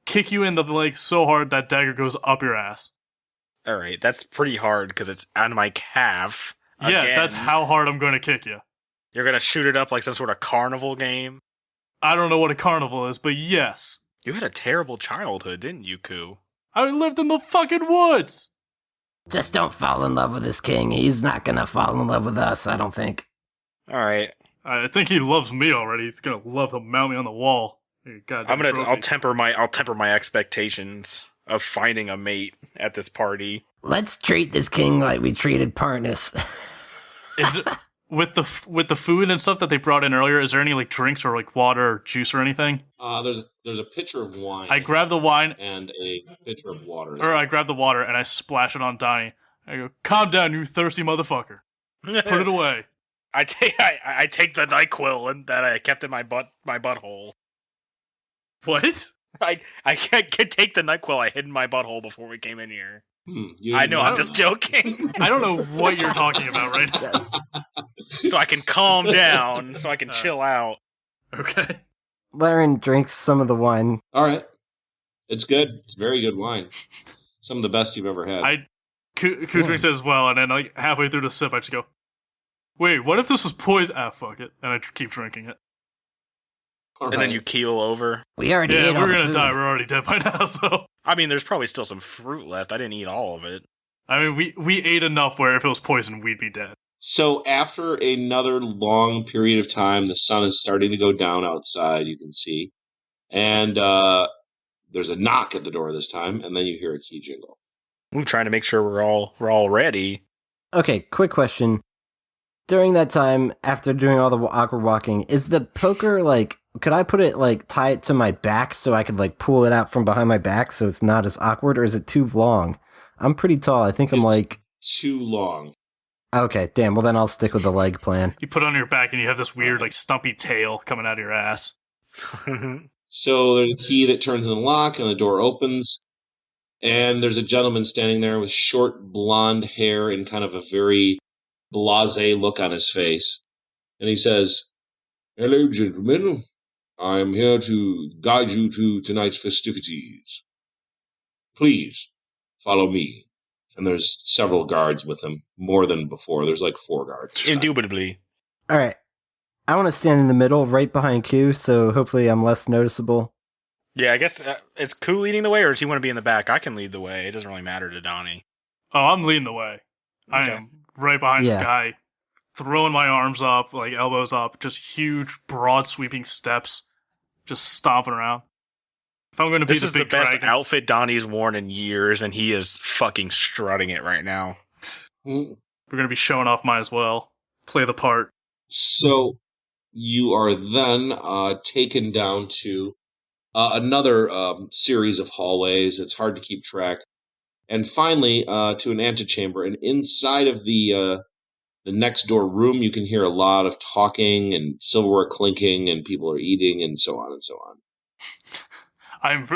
kick you in the leg so hard that dagger goes up your ass. All right, that's pretty hard because it's on my calf. Yeah, again. that's how hard I'm going to kick you. You're gonna shoot it up like some sort of carnival game? I don't know what a carnival is, but yes. You had a terrible childhood, didn't you, Ku? I lived in the fucking woods! Just don't fall in love with this king. He's not gonna fall in love with us, I don't think. Alright. I think he loves me already. He's gonna love to mount me on the wall. I'll temper my expectations of finding a mate at this party. Let's treat this king like we treated Parnas. Is it with the food and stuff that they brought in earlier? Is there any like drinks or like water or juice or anything? There's a pitcher of wine. I grab the wine and a pitcher of water. Or I grab the water and I splash it on Donnie. I go, "Calm down, you thirsty motherfucker. Put it away." I take the NyQuil and that I kept in my butthole. What? I can't take the NyQuil I hid in my butthole before we came in here. I know, I'm just joking. I don't know what you're talking about right now. So I can calm down, so I can chill out. Okay. Laryn drinks some of the wine. All right. It's good. It's very good wine. Some of the best you've ever had. Ku drinks it as well, and then like halfway through the sip, I just go, "Wait, what if this was poison?" Ah, fuck it. And I keep drinking it. All and right. then you keel over. We already ate all we're the gonna food. die. We're already dead by now, so. I mean, there's probably still some fruit left. I didn't eat all of it. I mean, we ate enough where if it was poison, we'd be dead. So after another long period of time, the sun is starting to go down outside, you can see. And there's a knock at the door this time, and then you hear a key jingle. I'm trying to make sure we're all ready. Okay, quick question. During that time, after doing all the awkward walking, is the poker, like, could I put it, like, tie it to my back so I could, like, pull it out from behind my back so it's not as awkward, or is it too long? I'm pretty tall. I think I'm, like... Too long. Okay, damn. Well, then I'll stick with the leg plan. You put it on your back and you have this weird, like, stumpy tail coming out of your ass. So there's a key that turns in the lock, and the door opens. And there's a gentleman standing there with short blonde hair and kind of a very blasé look on his face. And he says, "Hello, gentlemen. I am here to guide you to tonight's festivities. Please, follow me." And there's several guards with him, more than before. There's like 4 guards. Indubitably. All right. I want to stand in the middle, right behind Q, so hopefully I'm less noticeable. Yeah, I guess, is Ku leading the way, or does he want to be in the back? I can lead the way. It doesn't really matter to Donnie. Oh, I'm leading the way. I Okay. am right behind this guy, throwing my arms up, like elbows up, just huge, broad, sweeping steps, just stomping around. If I'm going to be This this is the big best dragon, outfit Donnie's worn in years, and he is fucking strutting it right now. Mm. we're going to be showing off mine as well. Play the part. So you are then taken down to another series of hallways. It's hard to keep track. And finally, to an antechamber. And inside of the next door room, you can hear a lot of talking and silverware clinking, and people are eating, and so on and so on. I'm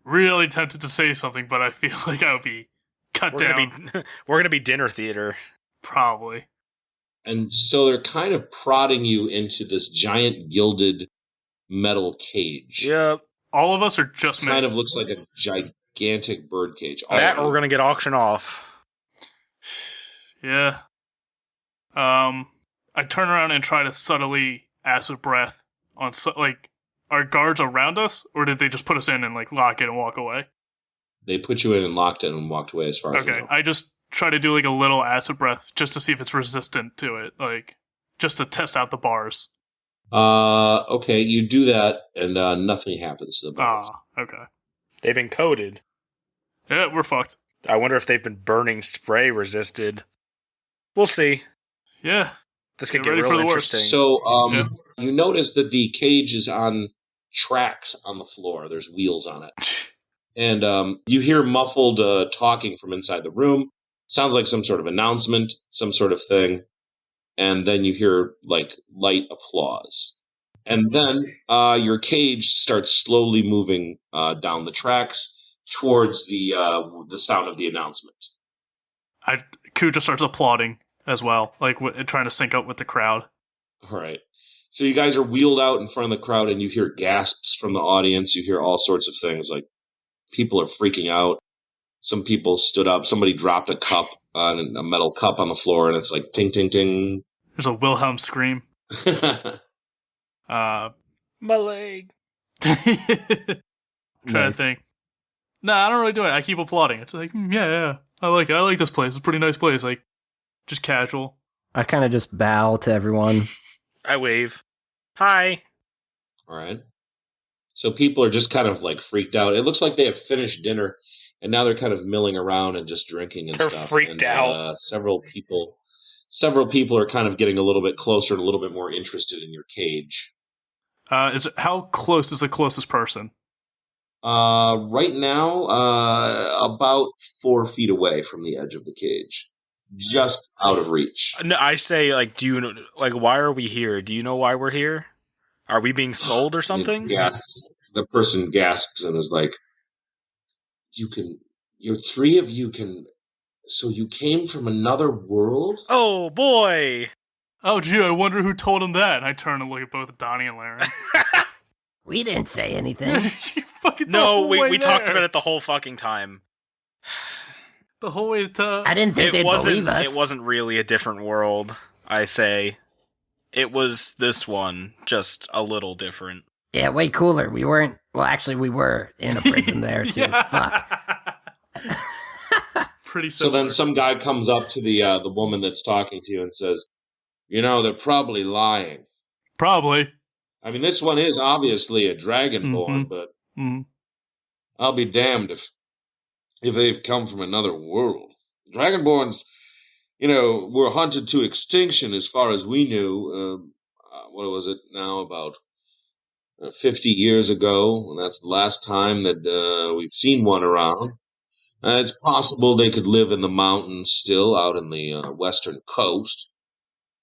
really tempted to say something, but I feel like I would be cut down. We're gonna be dinner theater. Probably. And so they're kind of prodding you into this giant gilded metal cage. Yep. All of us are just men. Kind of looks like a gigantic bird cage. That or we're gonna get auctioned off. Yeah. I turn around and try to subtly acid breath on are guards around us, or did they just put us in and like lock it and walk away? They put you in and locked it and walked away as far as Okay, I know. I just try to do like a little acid breath just to see if it's resistant to it, like just to test out the bars. Okay, you do that and nothing happens to the bars. Okay. They've been coated. Yeah, we're fucked. I wonder if they've been burning spray resisted. We'll see. Yeah. This could Get get ready for real the worst. interesting. So, you notice that the cage is on tracks on the floor. There's wheels on it. And you hear muffled talking from inside the room. Sounds like some sort of announcement, some sort of thing. And then you hear, like, light applause. And then your cage starts slowly moving down the tracks towards the sound of the announcement. Ku just starts applauding as well, like trying to sync up with the crowd. All right. So you guys are wheeled out in front of the crowd, and you hear gasps from the audience. You hear all sorts of things, like people are freaking out. Some people stood up. Somebody dropped a cup, a metal cup on the floor, and it's like ting, ting, ting. There's a Wilhelm scream. Uh, My leg. trying to Nice. think. Nah, I don't really do it. I keep applauding. It's like, yeah, I like it. I like this place. It's a pretty nice place. Like, just casual. I kind of just bow to everyone. I wave. Hi. All right. So people are just kind of like freaked out. It looks like they have finished dinner, and now they're kind of milling around and just drinking and They're stuff. freaked out. Several people are kind of getting a little bit closer and a little bit more interested in your cage. How close is the closest person? Right now, about 4 feet away from the edge of the cage, just out of reach. No, I say, like, do you know, like, why are we here? Do you know why we're here? Are we being sold or something? The person gasps and is like, you're 3 of you can, so you came from another world? Oh, boy. Oh, gee, I wonder who told him that. And I turn and look at both Donnie and Laryn. We didn't say anything. You fucking No, we talked about it the whole fucking time. The whole way to... I didn't think they'd believe us. It wasn't really a different world, I say. It was this one, just a little different. Yeah, way cooler. We weren't... Well, actually, we were in a prison there, too. Fuck. Pretty So similar. then some guy comes up to the woman that's talking to you and says, they're probably lying. Probably. I mean, this one is obviously a dragonborn, but I'll be damned if they've come from another world. Dragonborns, were hunted to extinction as far as we knew. What was it now? About 50 years ago, and that's the last time that we've seen one around. It's possible they could live in the mountains still out in the western coast,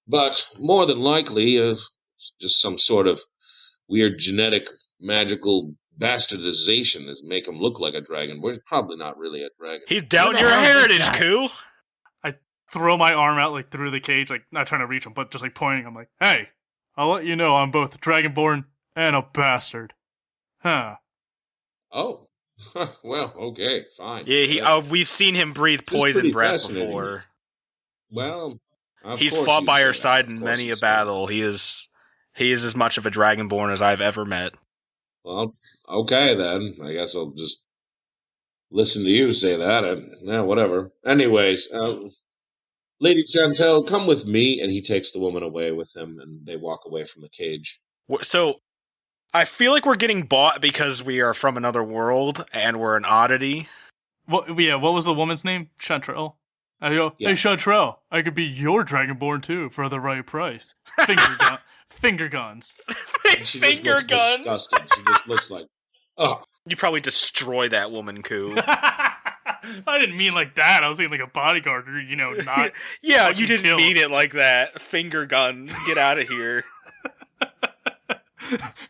but more than likely, just some sort of weird genetic magical bastardization that make him look like a dragon. But he's probably not really a dragon. He's doubting your heritage, Ku. I throw my arm out, like, through the cage, like, not trying to reach him, but just, like, pointing. I'm like, hey, I'll let you know I'm both dragonborn and a bastard. Huh. Oh. Well, okay, fine. Yeah, we've seen him breathe poison breath before. Well, he's fought by our side in many a battle. He is as much of a dragonborn as I've ever met. Well, okay then. I guess I'll just listen to you say that, and whatever. Anyways, Lady Chantel, come with me, and he takes the woman away with him, and they walk away from the cage. So, I feel like we're getting bought because we are from another world, and we're an oddity. What was the woman's name? Chantrell. I go, hey, Chantrell, I could be your dragonborn, too, for the right price. Finger guns. Finger gun? Disgusting. She just looks like, oh. You probably destroy that woman, Ku. I didn't mean like that. I was thinking like a bodyguard, or, not. Yeah, you didn't mean it like that. Finger guns. Get out of here.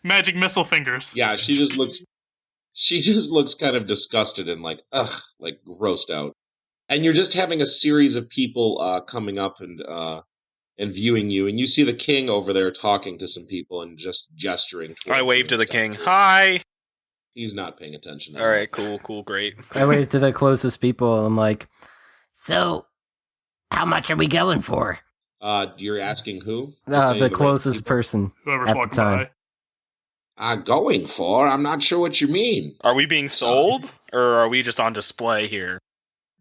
Magic missile fingers. Yeah, she just looks kind of disgusted and like, ugh, like grossed out. And you're just having a series of people coming up and viewing you, and you see the king over there talking to some people and just gesturing. I wave to the king. Hi. He's not paying attention. All right, cool, great. I wave to the closest people, and I'm like, so, how much are we going for? You're asking who? The closest person Whoever's at the walking time. by. Going for? I'm not sure what you mean. Are we being sold, or are we just on display here?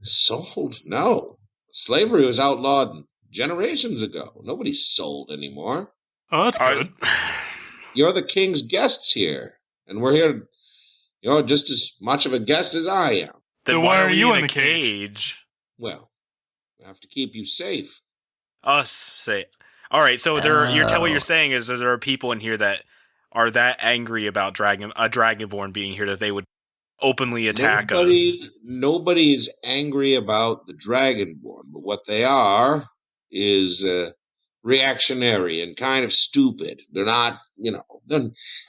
Sold? No. Slavery was outlawed generations ago. Nobody's sold anymore. Oh, that's good. You're the king's guests here, and we're here. You're just as much of a guest as I am. Then why are you in the cage? Well, we have to keep you safe. Us say. All right, so what you're saying is that there are people in here that are that angry about a dragonborn being here that they would openly attack us. Nobody's angry about the dragonborn, but what they are is reactionary and kind of stupid. They're not,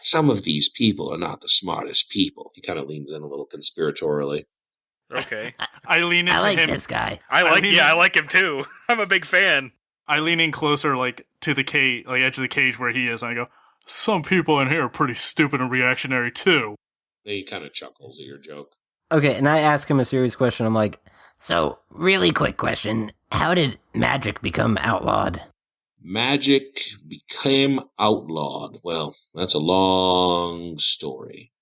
some of these people are not the smartest people. He kind of leans in a little conspiratorially. Okay. I lean into him. I like this guy. I like him too. I'm a big fan. I lean in closer, like, to the cage, like, edge of the cage where he is, and I go, some people in here are pretty stupid and reactionary, too. He kind of chuckles at your joke. Okay, and I ask him a serious question. I'm like, so, really quick question. How did magic become outlawed? magic became outlawed. Well, that's a long story.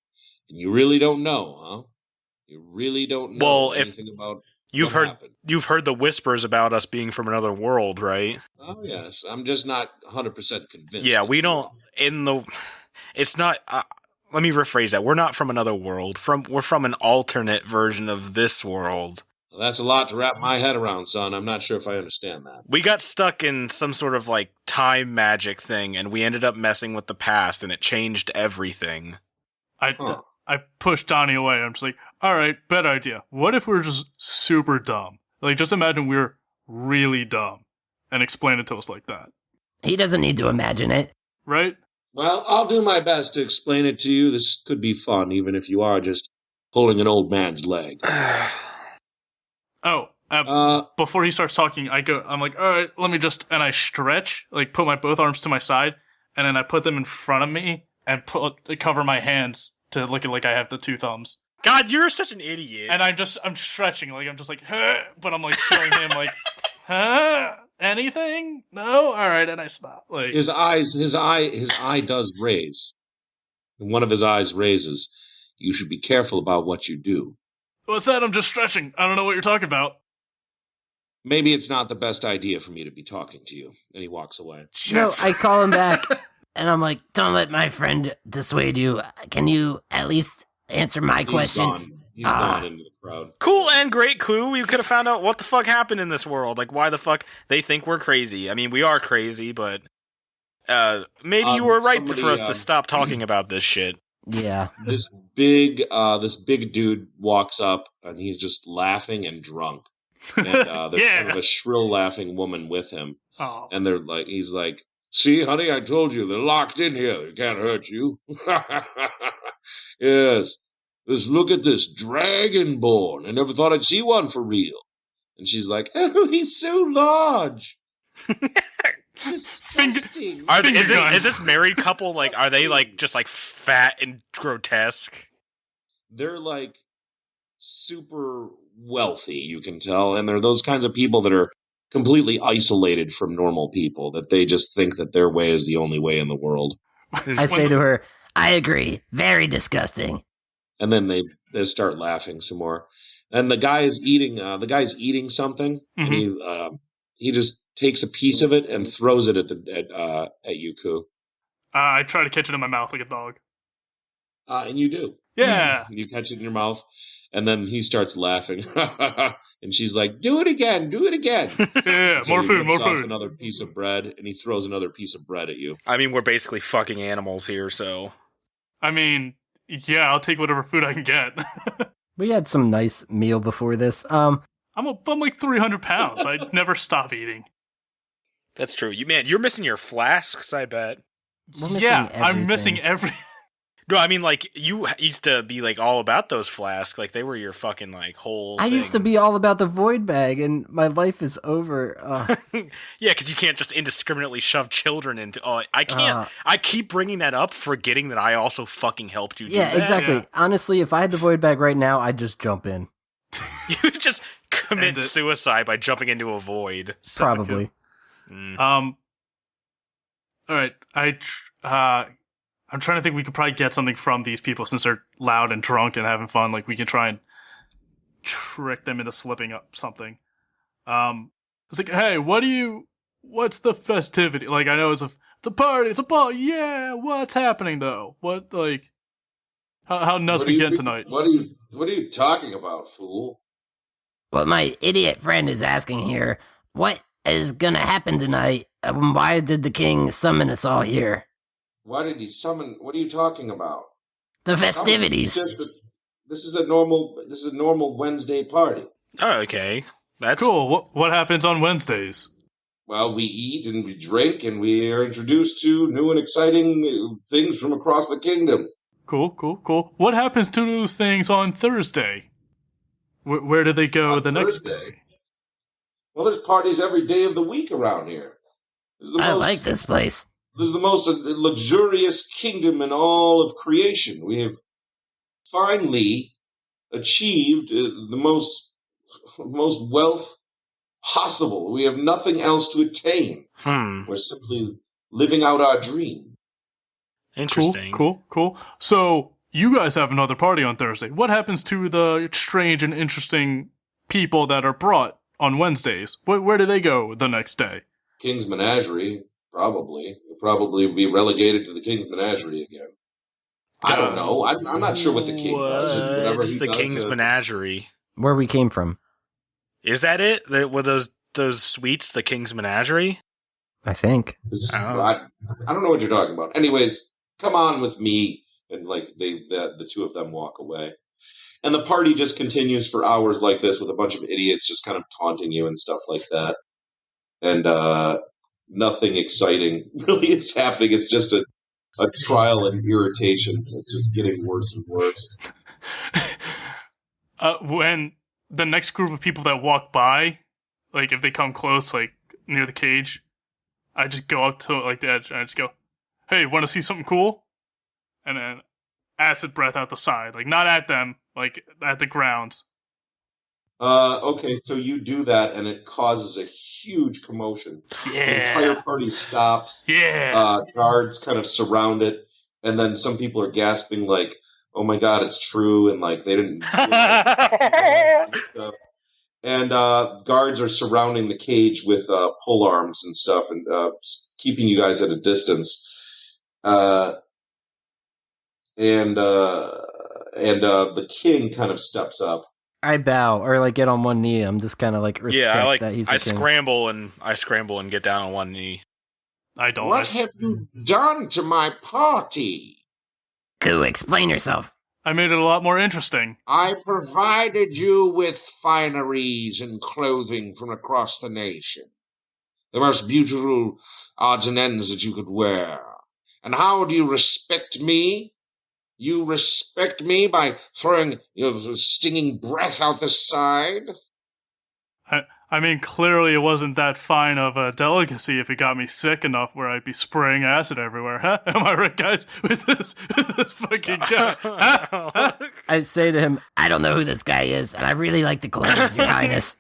And you really don't know, huh? You really don't know anything about what happened. You've heard the whispers about us being from another world, right? Oh, yes. I'm just not 100% convinced. Yeah, we don't... It's not... let me rephrase that. We're not from another world. We're from an alternate version of this world. Well, that's a lot to wrap my head around, son. I'm not sure if I understand that. We got stuck in some sort of, like, time magic thing, and we ended up messing with the past, and it changed everything. I pushed Donnie away. I'm just like, all right, better idea. What if we're just super dumb? Like, just imagine we're really dumb and explain it to us like that. He doesn't need to imagine it. Right? Well, I'll do my best to explain it to you. This could be fun, even if you are just pulling an old man's leg. Before he starts talking, I'm like, all right, let me just, and I stretch, like put my both arms to my side, and then I put them in front of me and cover my hands to look like I have the two thumbs. God, you're such an idiot. And I'm stretching, like I'm just like, huh, but I'm like showing him like, huh? Anything? No? Alright, and I stop. Like his eye does raise. And one of his eyes raises. You should be careful about what you do. What's that? I'm just stretching. I don't know what you're talking about. Maybe it's not the best idea for me to be talking to you. And he walks away. No, I call him back, and I'm like, don't let my friend dissuade you. Can you at least answer my question? He's gone into the crowd. Cool and great clue. We could have found out what the fuck happened in this world. Like, why the fuck they think we're crazy. I mean, we are crazy, but maybe you were right for us to stop talking about this shit. Yeah. This big dude walks up, and he's just laughing and drunk. And there's kind of a shrill laughing woman with him. Oh. And he's like, see, honey, I told you, they're locked in here. They can't hurt you. Yes. Just look at this, dragonborn. I never thought I'd see one for real. And she's like, oh, he's so large. Is this married couple, like, are they, like, just, like, fat and grotesque? They're, like, super wealthy, you can tell. And they're those kinds of people that are completely isolated from normal people, that they just think that their way is the only way in the world. I say to her, I agree. Very disgusting. And then they start laughing some more. And the guy's eating something, mm-hmm. and he just takes a piece of it and throws it at you, Ku. I try to catch it in my mouth like a dog. And you do. Yeah. You catch it in your mouth, and then he starts laughing. And she's like, do it again, do it again. Yeah, so more food. Another piece of bread, and he throws another piece of bread at you. I mean, we're basically fucking animals here, so. I mean, yeah, I'll take whatever food I can get. We had some nice meal before this. I'm like 300 pounds. I never stop eating. That's true. You're missing your flasks, I bet. I'm missing everything. No, I mean, like, you used to be, like, all about those flasks. Like, they were your fucking, like, whole I thing. used to be all about the void bag, and my life is over. Yeah, because you can't just indiscriminately shove children into... Oh, I can't... I keep bringing that up, forgetting that I also fucking helped you do that. Exactly. Yeah. Honestly, if I had the void bag right now, I'd just jump in. You just commit suicide by jumping into a void. Probably. All right, I'm trying to think we could probably get something from these people since they're loud and drunk and having fun. Like, we can try and trick them into slipping up something. It's like, hey, what's the festivity? Like, I know it's a party, it's a ball. Yeah, what's happening though? What, like, how nuts we get tonight? What are you talking about, fool? Well, my idiot friend is asking here, what is gonna happen tonight? Why did the king summon us all here? Why did he summon? What are you talking about? The festivities. This is a normal Wednesday party. Oh, okay. That's cool. What happens on Wednesdays? Well, we eat and we drink and we are introduced to new and exciting things from across the kingdom. Cool. What happens to those things on Thursday? Where do they go on the next day? Well, there's parties every day of the week around here. I like this place. This is the most luxurious kingdom in all of creation. We have finally achieved the most wealth possible. We have nothing else to attain. We're simply living out our dream. Interesting. Cool. So, you guys have another party on Thursday. What happens to the strange and interesting people that are brought on Wednesdays? Where do they go the next day? King's Menagerie, probably. We'll probably be relegated to the King's Menagerie again. I don't know. I'm not sure what the king does. What's the King's Menagerie? Where we came from. Is that it? Were those sweets the King's Menagerie? I think. I don't know what you're talking about. Anyways, come on with me. And like the two of them walk away. And the party just continues for hours like this with a bunch of idiots just kind of taunting you and stuff like that. And nothing exciting really is happening. It's just a trial in irritation. It's just getting worse and worse. When the next group of people that walk by, like if they come close, like near the cage, I just go up to like the edge and I just go, "Hey, want to see something cool?" And then acid breath out the side, like not at them, like at the grounds. Okay, so you do that, and it causes a huge commotion. Yeah. The entire party stops. Yeah. Guards kind of surround it, and then some people are gasping, like, "Oh my god, it's true!" And like they didn't. And guards are surrounding the cage with pole arms and stuff, and keeping you guys at a distance. And the king kind of steps up. I bow or like get on one knee. I'm just kind of like respect that he's the king. I scramble and get down on one knee. I don't. What have you done to my party? Ku, explain yourself. I made it a lot more interesting. I provided you with fineries and clothing from across the nation. The most beautiful odds and ends that you could wear. And how do you respect me? You respect me by throwing your stinging breath out the side? I mean, clearly it wasn't that fine of a delicacy if it got me sick enough where I'd be spraying acid everywhere. Huh? Am I right, guys? With this fucking guy. I'd say to him, "I don't know who this guy is, and I really like the clothes, Your Highness."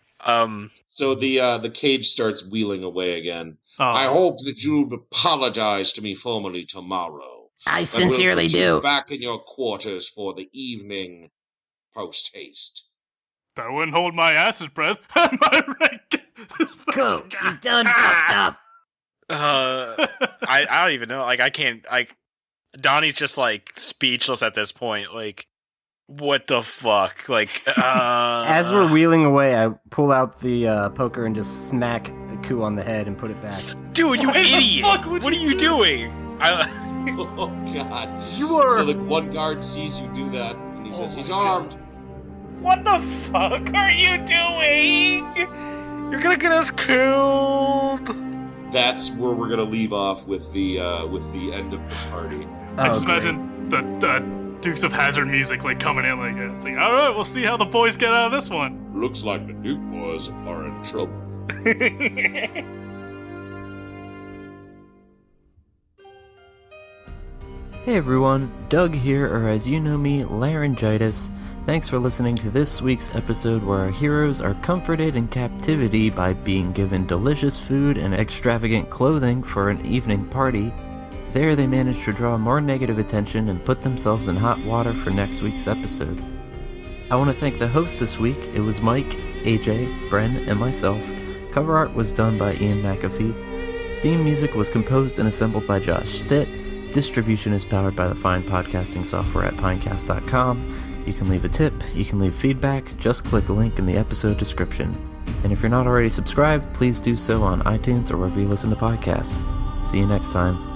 So the cage starts wheeling away again. Oh. I hope that you'll apologize to me formally tomorrow. I sincerely do. Back in your quarters for the evening post haste. That wouldn't hold my acid breath. Am I right? Ku, you done fucked up. I don't even know. Like I can't. Donnie's just like speechless at this point. Like, what the fuck? Like, As we're wheeling away, I pull out the poker and just smack Ku on the head and put it back. Dude, you idiot! What are you doing? Oh god! You are. So the one guard sees you do that, and he says he's armed. What the fuck are you doing? You're gonna get us killed. That's where we're gonna leave off with the end of the party. I just imagine the Dukes of Hazzard music like coming in like it's like, all right, we'll see how the boys get out of this one. Looks like the Duke boys are in trouble. Hey everyone, Doug here, or as you know me, Laryn Gitis. Thanks for listening to this week's episode where our heroes are comforted in captivity by being given delicious food and extravagant clothing for an evening party. There they manage to draw more negative attention and put themselves in hot water for next week's episode. I want to thank the hosts this week. It was Mike, AJ, Bren, and myself. Cover art was done by Ian McAfee. Theme music was composed and assembled by Josh Stitt. Distribution is powered by the fine podcasting software at pinecast.com. You can leave a tip, you can leave feedback, just click a link in the episode description. And if you're not already subscribed, please do so on iTunes or wherever you listen to podcasts. See you next time.